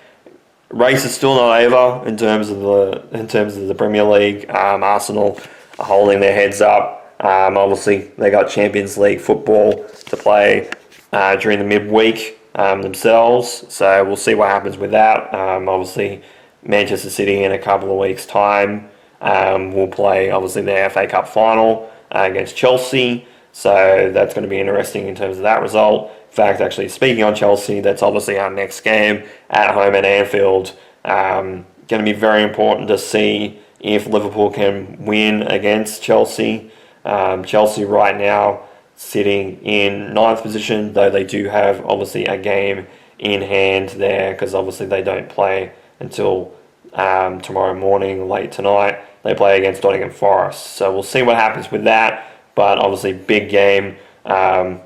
race is still not over in terms of the Premier League. Arsenal are holding their heads up. Obviously, they got Champions League football to play during the midweek themselves. So we'll see what happens with that. Obviously, Manchester City in a couple of weeks' time will play obviously the FA Cup final against Chelsea. So that's going to be interesting in terms of that result. In fact, actually, speaking on Chelsea, that's obviously our next game at home at Anfield. Going to be very important to see if Liverpool can win against Chelsea. Chelsea right now sitting in 9th position, though they do have obviously a game in hand there because obviously they don't play until tomorrow morning, late tonight. They play against Nottingham Forest. So we'll see what happens with that. But obviously, big game. Another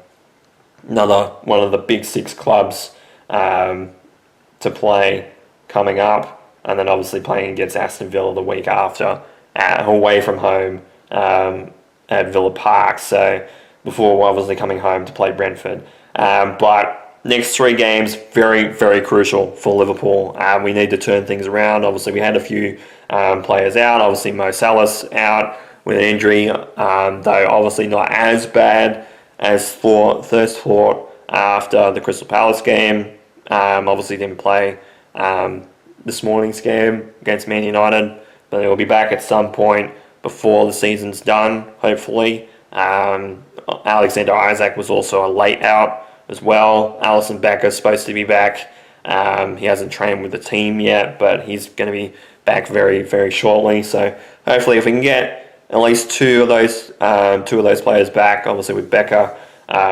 one of the big 6 clubs to play coming up. And then obviously playing against Aston Villa the week after away from home at Villa Park. So before obviously coming home to play Brentford. But next 3 games, very, very crucial for Liverpool. We need to turn things around. Obviously, we had a few players out. Obviously, Mo Salah's out with an injury, though obviously not as bad as first thought after the Crystal Palace game. Obviously didn't play this morning's game against Man United, but he'll be back at some point before the season's done, hopefully. Alexander Isak was also a late out as well. Alisson Becker's supposed to be back. He hasn't trained with the team yet, but he's going to be back very, very shortly. So hopefully if we can get at least two of those players back, obviously with Becker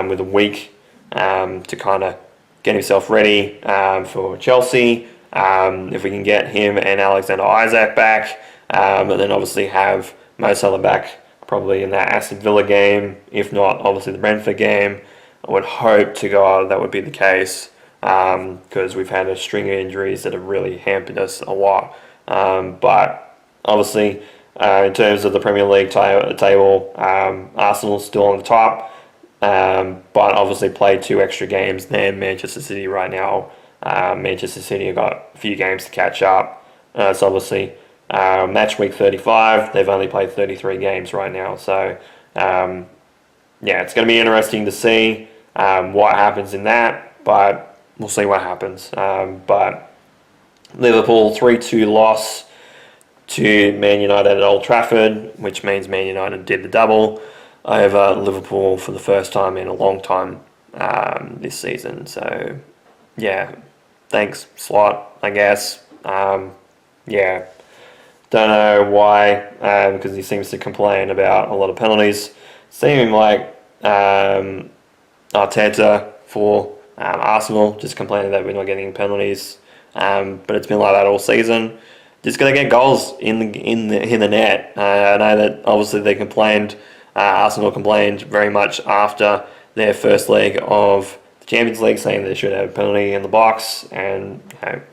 with a week to kind of get himself ready for Chelsea. If we can get him and Alexander Isak back, and then obviously have Mo Salah back probably in that Aston Villa game, if not obviously the Brentford game. I would hope to God that would be the case because we've had a string of injuries that have really hampered us a lot. But obviously, in terms of the Premier League table, Arsenal's still on the top, but obviously played 2 extra games than Manchester City right now. Manchester City have got a few games to catch up. It's obviously match week 35. They've only played 33 games right now. So, yeah, it's going to be interesting to see what happens in that, but we'll see what happens. But Liverpool 3-2 loss to Man United at Old Trafford, which means Man United did the double over Liverpool for the first time in a long time this season. So, yeah, thanks, Slot, I guess. Yeah, don't know why, because he seems to complain about a lot of penalties. Seeming like Arteta for Arsenal, just complaining that we're not getting penalties. But it's been like that all season. Just got to get goals in the net. I know that obviously they complained. Arsenal complained very much after their first leg of the Champions League, saying they should have a penalty in the box, and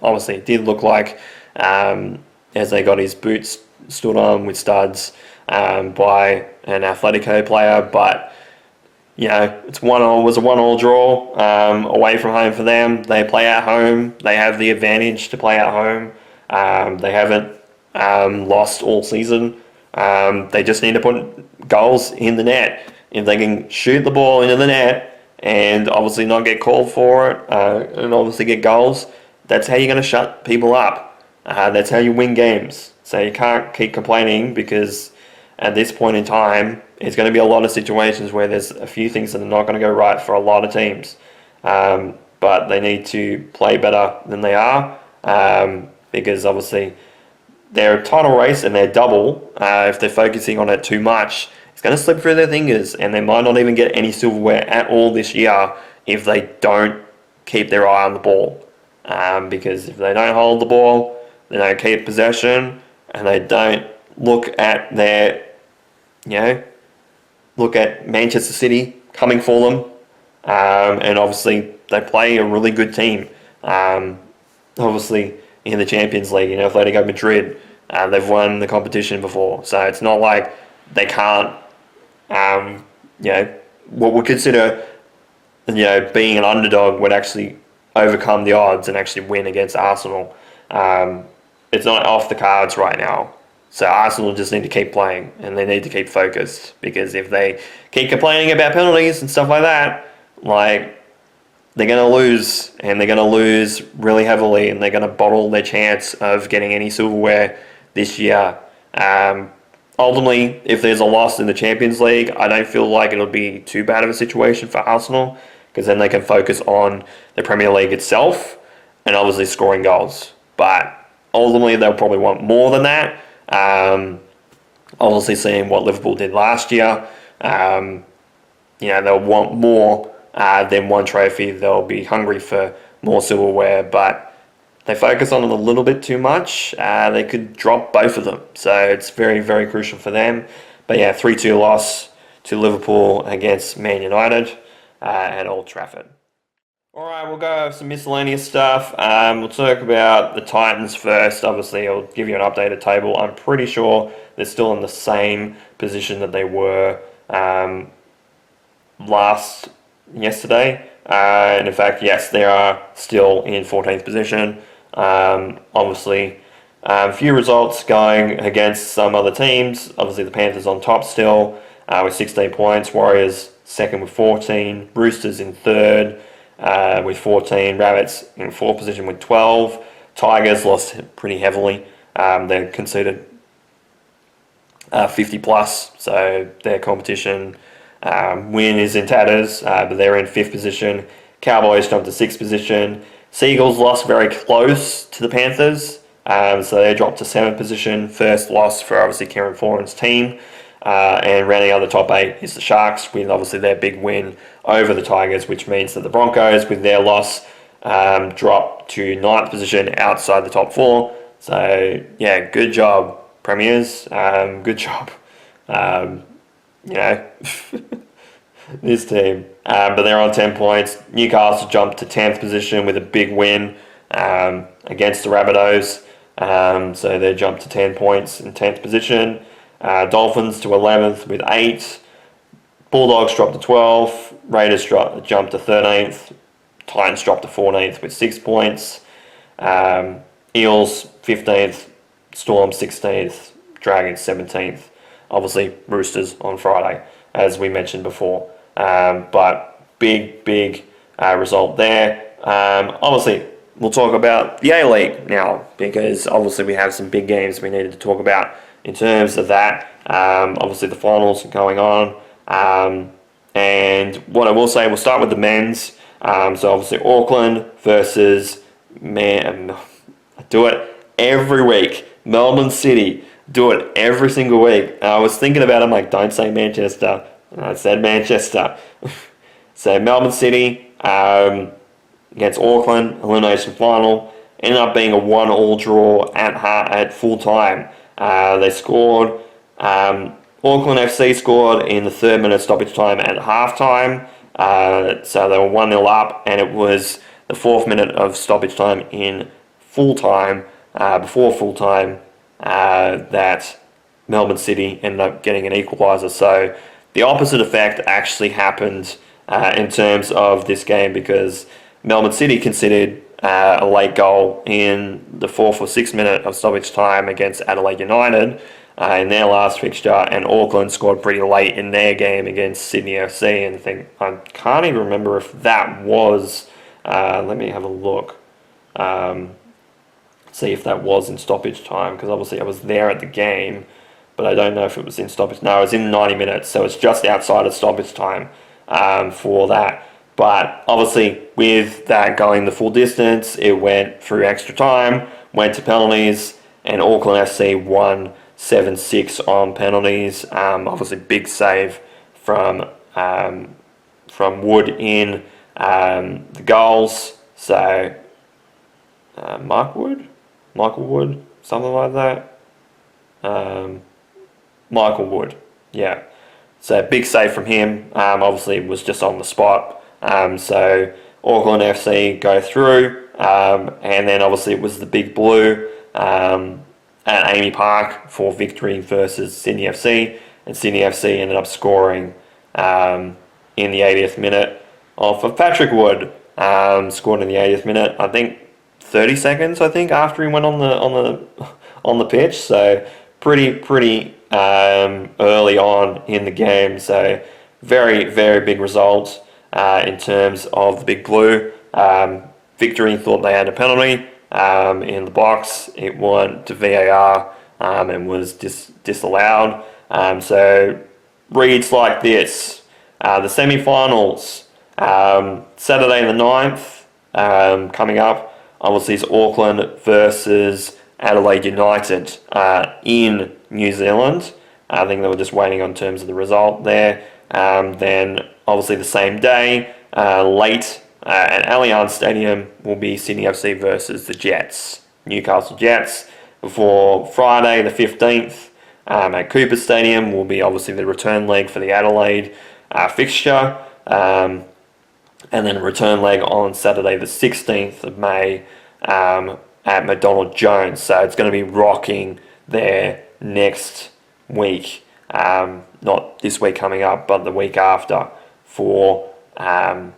obviously it did look like as they got his boots stood on with studs by an Atletico player, but it was a 1-1 draw away from home for them. They play at home. They have the advantage to play at home. They haven't lost all season. They just need to put goals in the net. If they can shoot the ball into the net and obviously not get called for it and obviously get goals, that's how you're going to shut people up. That's how you win games. So you can't keep complaining because at this point in time, it's going to be a lot of situations where there's a few things that are not going to go right for a lot of teams. But they need to play better than they are, because obviously their title race and their double, if they're focusing on it too much, it's going to slip through their fingers, and they might not even get any silverware at all this year if they don't keep their eye on the ball. Because if they don't hold the ball, they don't keep possession, and they don't look at look at Manchester City coming for them, and obviously they play a really good team. Obviously in the Champions League, Atletico Madrid, they've won the competition before, so it's not like they can't, what we consider, being an underdog would actually overcome the odds and actually win against Arsenal. It's not off the cards right now. So Arsenal just need to keep playing, and they need to keep focused, because if they keep complaining about penalties and stuff like that, they're going to lose, and they're going to lose really heavily, and they're going to bottle their chance of getting any silverware this year. Ultimately, if there's a loss in the Champions League, I don't feel like it'll be too bad of a situation for Arsenal, because then they can focus on the Premier League itself and obviously scoring goals. But ultimately, they'll probably want more than that. Obviously, seeing what Liverpool did last year, they'll want more than one trophy. They'll be hungry for more silverware, but they focus on it a little bit too much. They could drop both of them, so it's very, very crucial for them. But yeah, 3-2 loss to Liverpool against Man United at Old Trafford. All right, we'll go over some miscellaneous stuff. We'll talk about the Titans first. Obviously, I'll give you an updated table. I'm pretty sure they're still in the same position that they were yesterday. And in fact, yes, they are still in 14th position. Obviously, a few results going against some other teams. Obviously, the Panthers on top still with 16 points. Warriors second with 14. Roosters in third with 14. Rabbits in fourth position with 12. Tigers lost pretty heavily. They conceded 50 plus, so their competition win is in tatters, but they're in fifth position. Cowboys jumped to sixth position. Seagulls lost very close to the Panthers, so they dropped to seventh position. First loss for obviously Kieran Foran's team. And rounding out the top 8 is the Sharks, with obviously their big win over the Tigers, which means that the Broncos, with their loss, drop to ninth position outside the top 4. So, yeah, good job, Premiers. Good job. This team. But they're on 10 points. Newcastle jumped to 10th position with a big win against the Rabbitohs. So they jumped to 10 points in 10th position. Dolphins to 11th with 8. Bulldogs dropped to 12. Raiders jumped to 13th. Titans dropped to 14th with 6 points. Eels 15th. Storm 16th. Dragons 17th. Obviously, Roosters on Friday, as we mentioned before. But big result there. Obviously, we'll talk about the A-League now, because obviously we have some big games we needed to talk about in terms of that. Obviously the finals are going on. And what I will say, we'll start with the men's. So obviously Auckland versus, I do it every week. Melbourne City, do it every single week. I was thinking about it, I'm like, don't say Manchester. And I said Manchester. So Melbourne City against Auckland, elimination final. Ended up being a 1-1 draw at full time. They scored. Auckland FC scored in the 3rd minute stoppage time at half time. So they were 1-0 up, and it was the 4th minute of stoppage time in full time, before full time, that Melbourne City ended up getting an equaliser. So the opposite effect actually happened in terms of this game, because Melbourne City conceded a late goal in the 4th or 6th minute of stoppage time against Adelaide United in their last fixture, and Auckland scored pretty late in their game against Sydney FC. And I can't even remember if that was. Let me have a look. See if that was in stoppage time, because obviously I was there at the game. but I don't know if it was in stoppage. No, it was in 90 minutes, so it's just outside of stoppage time for that. But obviously, with that going the full distance, it went through extra time, went to penalties, and Auckland FC won 7-6 on penalties. Obviously, big save from Wood in the goals. So, Michael Wood, something like that. Michael Wood, yeah. So big save from him. Obviously, was just on the spot. So Auckland FC go through, and then obviously it was the Big Blue at Amy Park for victory versus Sydney FC, and Sydney FC ended up scoring in the 80th minute off of Patrick Wood. Scored in the 80th minute. I think 30 seconds. I think after he went on the pitch. So pretty early on in the game. So very big result in terms of the Big Blue. Victory thought they had a penalty in the box. It went to VAR and was disallowed. So reads like this. The semi-finals, Saturday the 9th, coming up. Obviously, it's Auckland versus Adelaide United in New Zealand. I think they were just waiting on terms of the result there. Then, obviously, the same day, late at Allianz Stadium, will be Sydney FC versus the Jets, Newcastle Jets. Before Friday, the 15th, at Cooper Stadium, will be obviously the return leg for the Adelaide fixture. And then a return leg on Saturday the 16th of May at McDonald Jones. So it's going to be rocking there next week. Not this week coming up, but the week after for the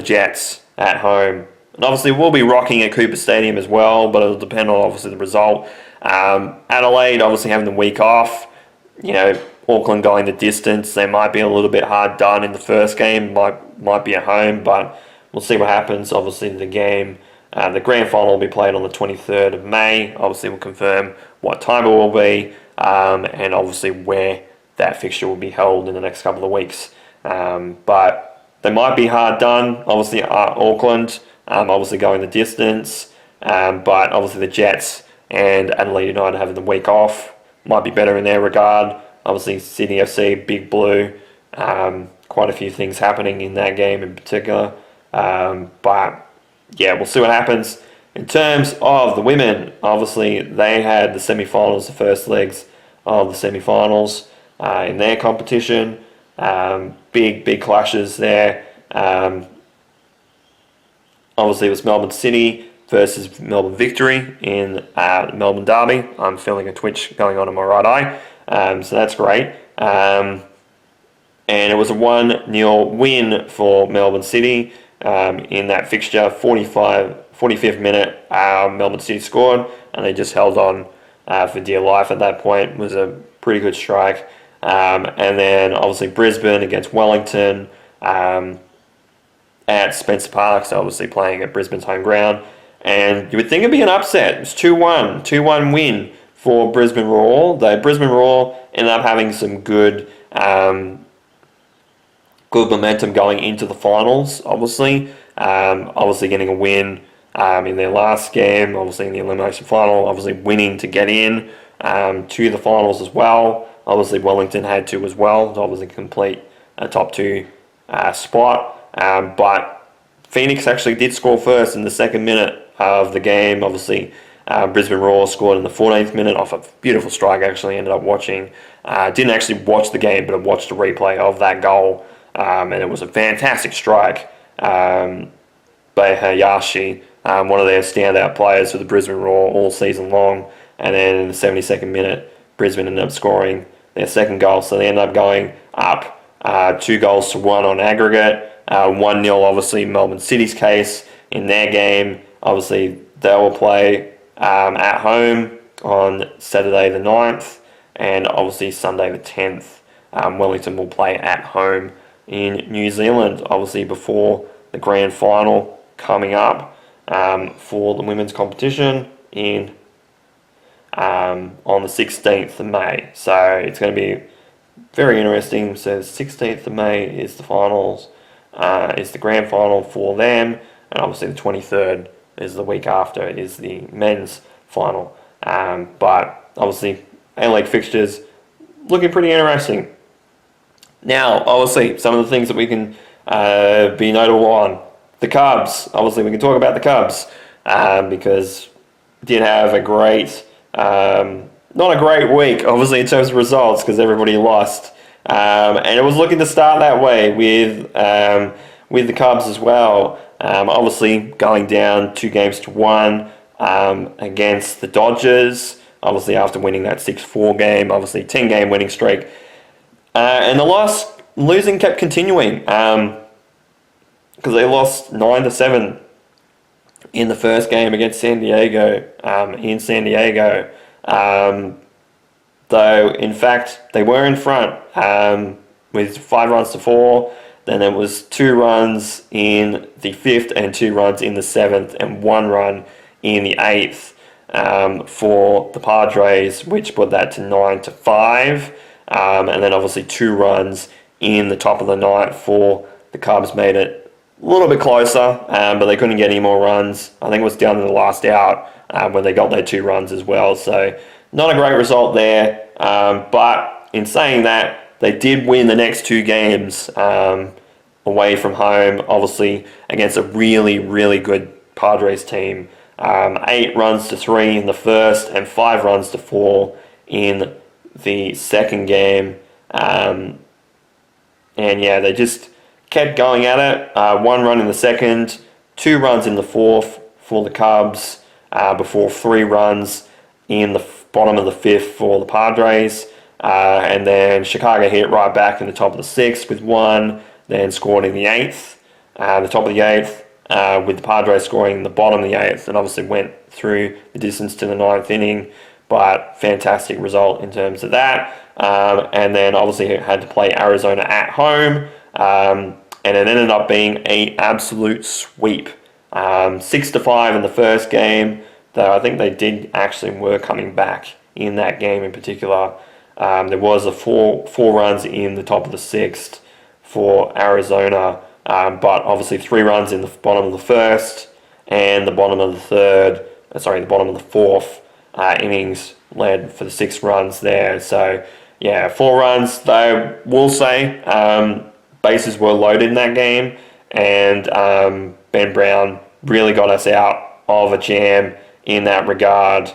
Jets at home. And obviously we'll be rocking at Cooper Stadium as well, but it'll depend on obviously the result. Adelaide obviously having the week off. You know, Auckland going the distance. They might be a little bit hard done in the first game, might be at home, but we'll see what happens. Obviously, the game, the grand final will be played on the 23rd of May. Obviously, we'll confirm what time it will be, and obviously where that fixture will be held in the next couple of weeks. But they might be hard done. Obviously, Auckland, obviously going the distance, but obviously the Jets and Adelaide United having the week off might be better in their regard. Obviously, Sydney FC, Big Blue, quite a few things happening in that game in particular. But, yeah, we'll see what happens. In terms of the women, obviously, they had the semi-finals, the first legs of the semi-finals in their competition. Big clashes there. Obviously, it was Melbourne City versus Melbourne Victory in the Melbourne Derby. I'm feeling a twitch going on in my right eye. So that's great. And it was a 1-0 win for Melbourne City in that fixture. 45th minute, Melbourne City scored, and they just held on for dear life at that point. It was a pretty good strike. And then obviously Brisbane against Wellington at Spencer Park, so obviously playing at Brisbane's home ground. And you would think it'd be an upset. It was 2-1 win for Brisbane Roar. The Brisbane Roar ended up having some good momentum going into the finals, obviously. Obviously getting a win in their last game, obviously in the elimination final, obviously winning to get in to the finals as well. Obviously Wellington had to as well to obviously complete a top 2 spot. But Phoenix actually did score first in the second minute of the game. Obviously Brisbane Roar scored in the 14th minute off a beautiful strike. Actually ended up watching, didn't actually watch the game, but I watched a replay of that goal, and it was a fantastic strike by Hayashi, one of their standout players for the Brisbane Roar all season long. And then in the 72nd minute, Brisbane ended up scoring their second goal, so they ended up going up 2-1 on aggregate. 1-0 obviously Melbourne City's case in their game. Obviously they will play at home on Saturday the 9th, and obviously Sunday the 10th. Wellington will play at home in New Zealand, obviously before the grand final coming up for the women's competition in on the 16th of May. So it's going to be very interesting. So the 16th of May is the finals, is the grand final for them, and obviously the 23rd is the week after, is the men's final. But obviously, A-League fixtures looking pretty interesting. Now, obviously, some of the things that we can be notable on. The Cubs. Obviously, we can talk about the Cubs because did have a great, not a great week, obviously, in terms of results because everybody lost. And it was looking to start that way with the Cubs as well. Obviously, going down 2-1 against the Dodgers. Obviously, after winning that 6-4 game, obviously 10-game winning streak. And the losing kept continuing because they lost 9-7 in the first game against San Diego, in San Diego. Though, in fact, they were in front with 5-4. Then there was 2 runs in the 5th and 2 runs in the 7th and 1 run in the 8th for the Padres, which put that to 9-5. And then obviously 2 runs in the top of the 9th for the Cubs made it a little bit closer, but they couldn't get any more runs. I think it was down to the last out when they got their 2 runs as well. So not a great result there. But in saying that, they did win the next 2 games away from home, obviously against a really, really good Padres team. 8-3 in the first and 5-4 in the second game. And yeah, they just kept going at it. 1 run in the second, 2 runs in the 4th for the Cubs, before 3 runs in the bottom of the 5th for the Padres. And then Chicago hit right back in the top of the 6th with 1, then scored in the 8th, the top of the 8th, with the Padres scoring in the bottom of the 8th, and obviously went through the distance to the 9th inning. But fantastic result in terms of that. And then obviously had to play Arizona at home. And it ended up being an absolute sweep. 6-5 in the first game, though I think they did actually were coming back in that game in particular. There was a 4 runs in the top of the 6th for Arizona, but obviously 3 runs in the bottom of the 1st and the bottom of the 3rd, the bottom of the 4th innings led for the 6 runs there. So yeah, 4 runs though, we'll say, bases were loaded in that game, and Ben Brown really got us out of a jam in that regard.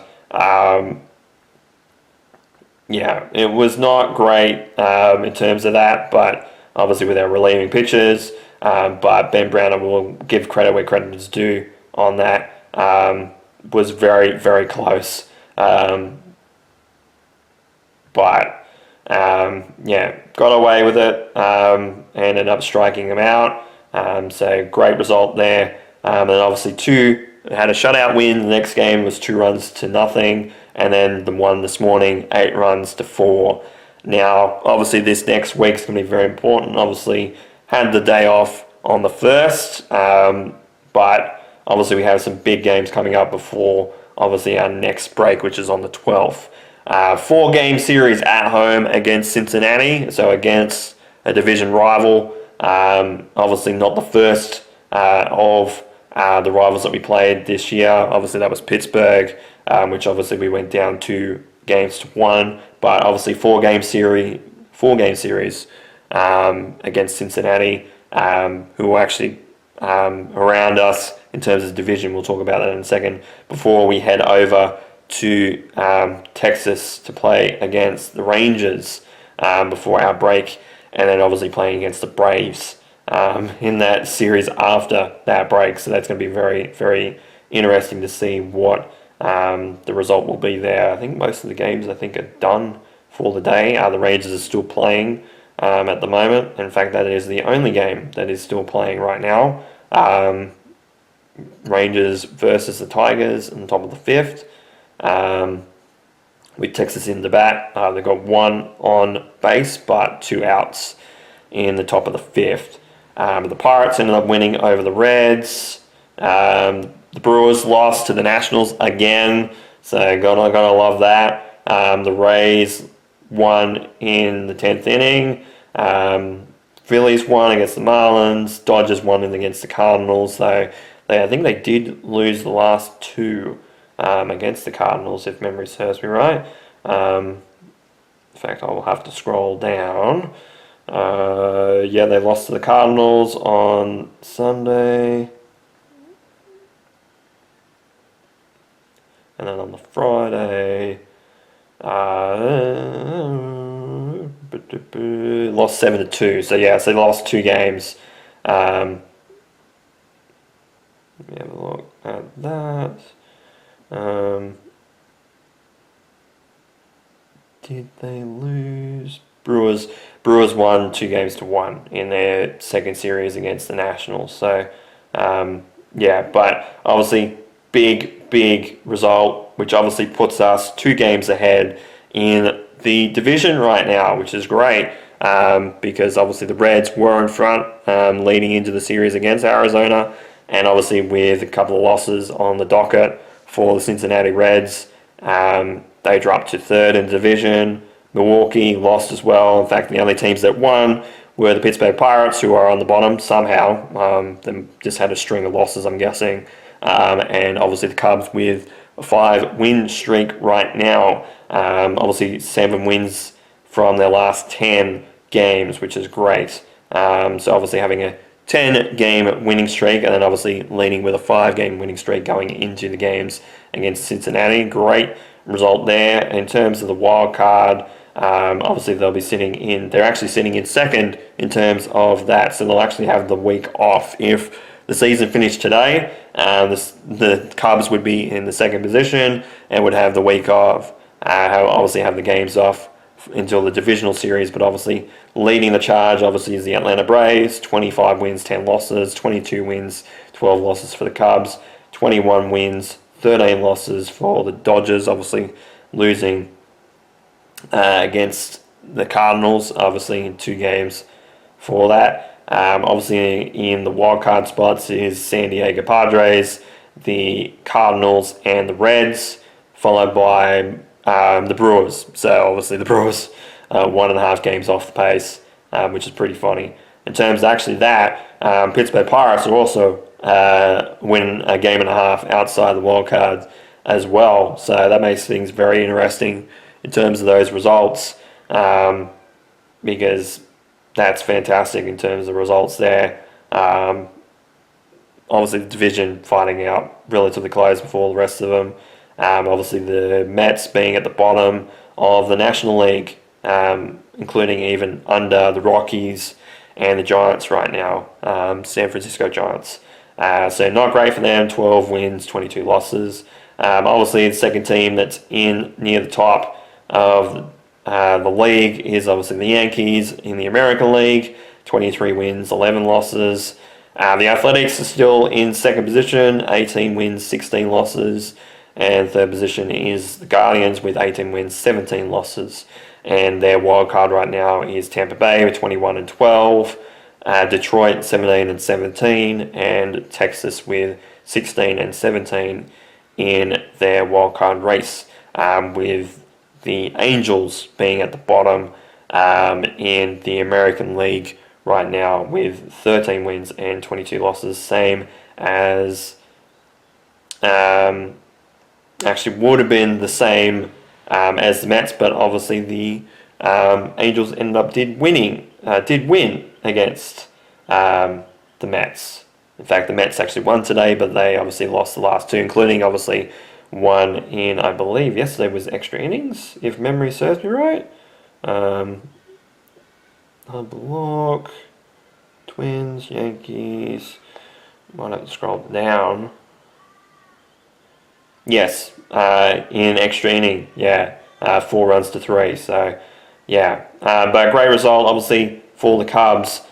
Yeah, it was not great in terms of that, but obviously with our relieving pitchers, but Ben Brown, I will give credit where credit is due on that, was very, very close. But yeah, got away with it, ended up striking him out. So great result there. And obviously had a shutout win. The next game was 2-0, and then the one this morning, 8-4. Now, obviously this next week's going to be very important. Obviously had the day off on the 1st, but obviously we have some big games coming up before obviously our next break, which is on the 12th. 4-game series at home against Cincinnati, so against a division rival. Obviously not the first of the rivals that we played this year. Obviously that was Pittsburgh, which obviously we went down 2-1, but obviously 4-game series against Cincinnati, who are actually around us in terms of division. We'll talk about that in a second, before we head over to Texas to play against the Rangers before our break, and then obviously playing against the Braves in that series after that break. So that's going to be very, very interesting to see what the result will be there. I think most of the games are done for the day. The Rangers are still playing at the moment. In fact, that is the only game that is still playing right now. Rangers versus the Tigers on the top of the 5th. With Texas in the bat. They've got 1 on base, but 2 outs in the top of the 5th. The Pirates ended up winning over the Reds. The Brewers lost to the Nationals again. So gotta love that. The Rays won in the 10th inning. Phillies won against the Marlins. Dodgers won against the Cardinals. So I think they did lose the last two against the Cardinals, if memory serves me right. In fact, I will have to scroll down. They lost to the Cardinals on Sunday. And then on the Friday, lost 7-2. So they lost two games. Let me have a look at that. Did they lose? Brewers won 2-1 in their second series against the Nationals. So, but obviously big result, which obviously puts us 2 games ahead in the division right now, which is great because obviously the Reds were in front leading into the series against Arizona, and obviously with a couple of losses on the docket for the Cincinnati Reds, they dropped to third in the division. Milwaukee lost as well. In fact, the only teams that won were the Pittsburgh Pirates, who are on the bottom somehow. They just had a string of losses, I'm guessing. And obviously the Cubs with a 5-win streak right now. Obviously 7 wins from their last 10 games, which is great. So obviously having a 10-game winning streak, and then obviously leading with a 5-game winning streak going into the games against Cincinnati. Great result there. In terms of the wild card, obviously they're actually sitting in second in terms of that, so they'll actually have the week off. If the season finished today, the Cubs would be in the second position and would have the week off, obviously have the games off until the divisional series, but obviously leading the charge obviously is the Atlanta Braves, 25 wins, 10 losses, 22 wins, 12 losses for the Cubs, 21 wins, 13 losses for the Dodgers, obviously losing against the Cardinals, obviously in 2 games for that. Obviously in the wildcard spots is San Diego Padres, the Cardinals and the Reds, followed by the Brewers. So obviously the Brewers 1.5 games off the pace, which is pretty funny. In terms of actually that, Pittsburgh Pirates are also win a game and a half outside the wild card as well. So that makes things very interesting in terms of those results, because that's fantastic in terms of results there. Obviously the division fighting out relatively close before the rest of them. Obviously the Mets being at the bottom of the National League, including even under the Rockies and the Giants right now, San Francisco Giants. So not great for them, 12 wins, 22 losses. Obviously the second team that's in near the top of the league is obviously the Yankees in the American League, 23 wins, 11 losses. The Athletics are still in second position, 18 wins, 16 losses. And third position is the Guardians with 18 wins, 17 losses. And their wild card right now is Tampa Bay with 21-12, Detroit 17-17, and Texas with 16-17 in their wild card race, with the Angels being at the bottom in the American League right now with 13 wins and 22 losses, same as actually would have been the same as the Mets, but obviously the Angels did win against the Mets. In fact, the Mets actually won today, but they obviously lost the last 2, including obviously one in, I believe, yesterday was extra innings, if memory serves me right. Block, Twins, Yankees. Might have to scroll down. Yes, in extra inning, 4 runs to 3. So, but great result, obviously, for the Cubs.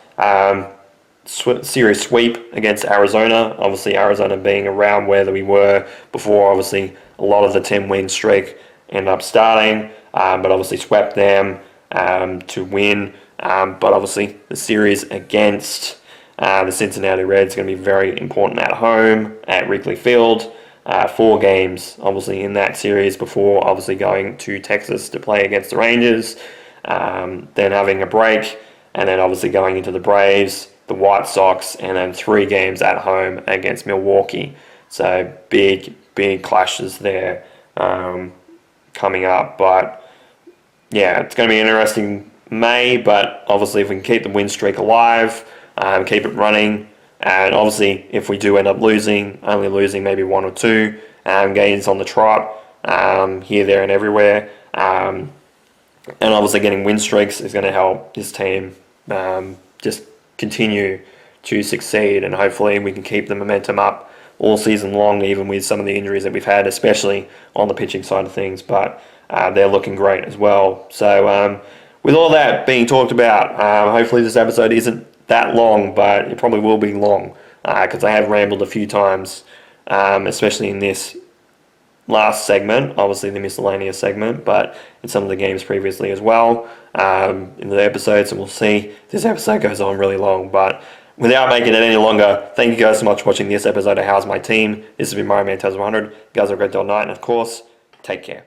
Series sweep against Arizona. Obviously, Arizona being around where we were before. Obviously, a lot of the 10-win streak ended up starting, but obviously swept them to win. But obviously, the series against the Cincinnati Reds is going to be very important at home at Wrigley Field. 4 games, obviously, in that series before obviously going to Texas to play against the Rangers, then having a break, and then obviously going into the Braves, the White Sox, and then 3 games at home against Milwaukee. So big clashes there coming up. But yeah, it's going to be an interesting May, but obviously if we can keep the win streak alive, keep it running, and obviously if we do end up only losing maybe 1 or 2 games on the trot, here, there and everywhere, and obviously getting win streaks is going to help this team just continue to succeed, and hopefully we can keep the momentum up all season long, even with some of the injuries that we've had, especially on the pitching side of things. But they're looking great as well. So with all that being talked about, hopefully this episode isn't that long, but it probably will be long because I have rambled a few times, especially in this last segment, obviously the miscellaneous segment, but in some of the games previously as well, in the episodes, and we'll see. This episode goes on really long, but without making it any longer, thank you guys so much for watching this episode of How's My Team. This has been Mario Man 100. You guys have a great day night, and of course, take care.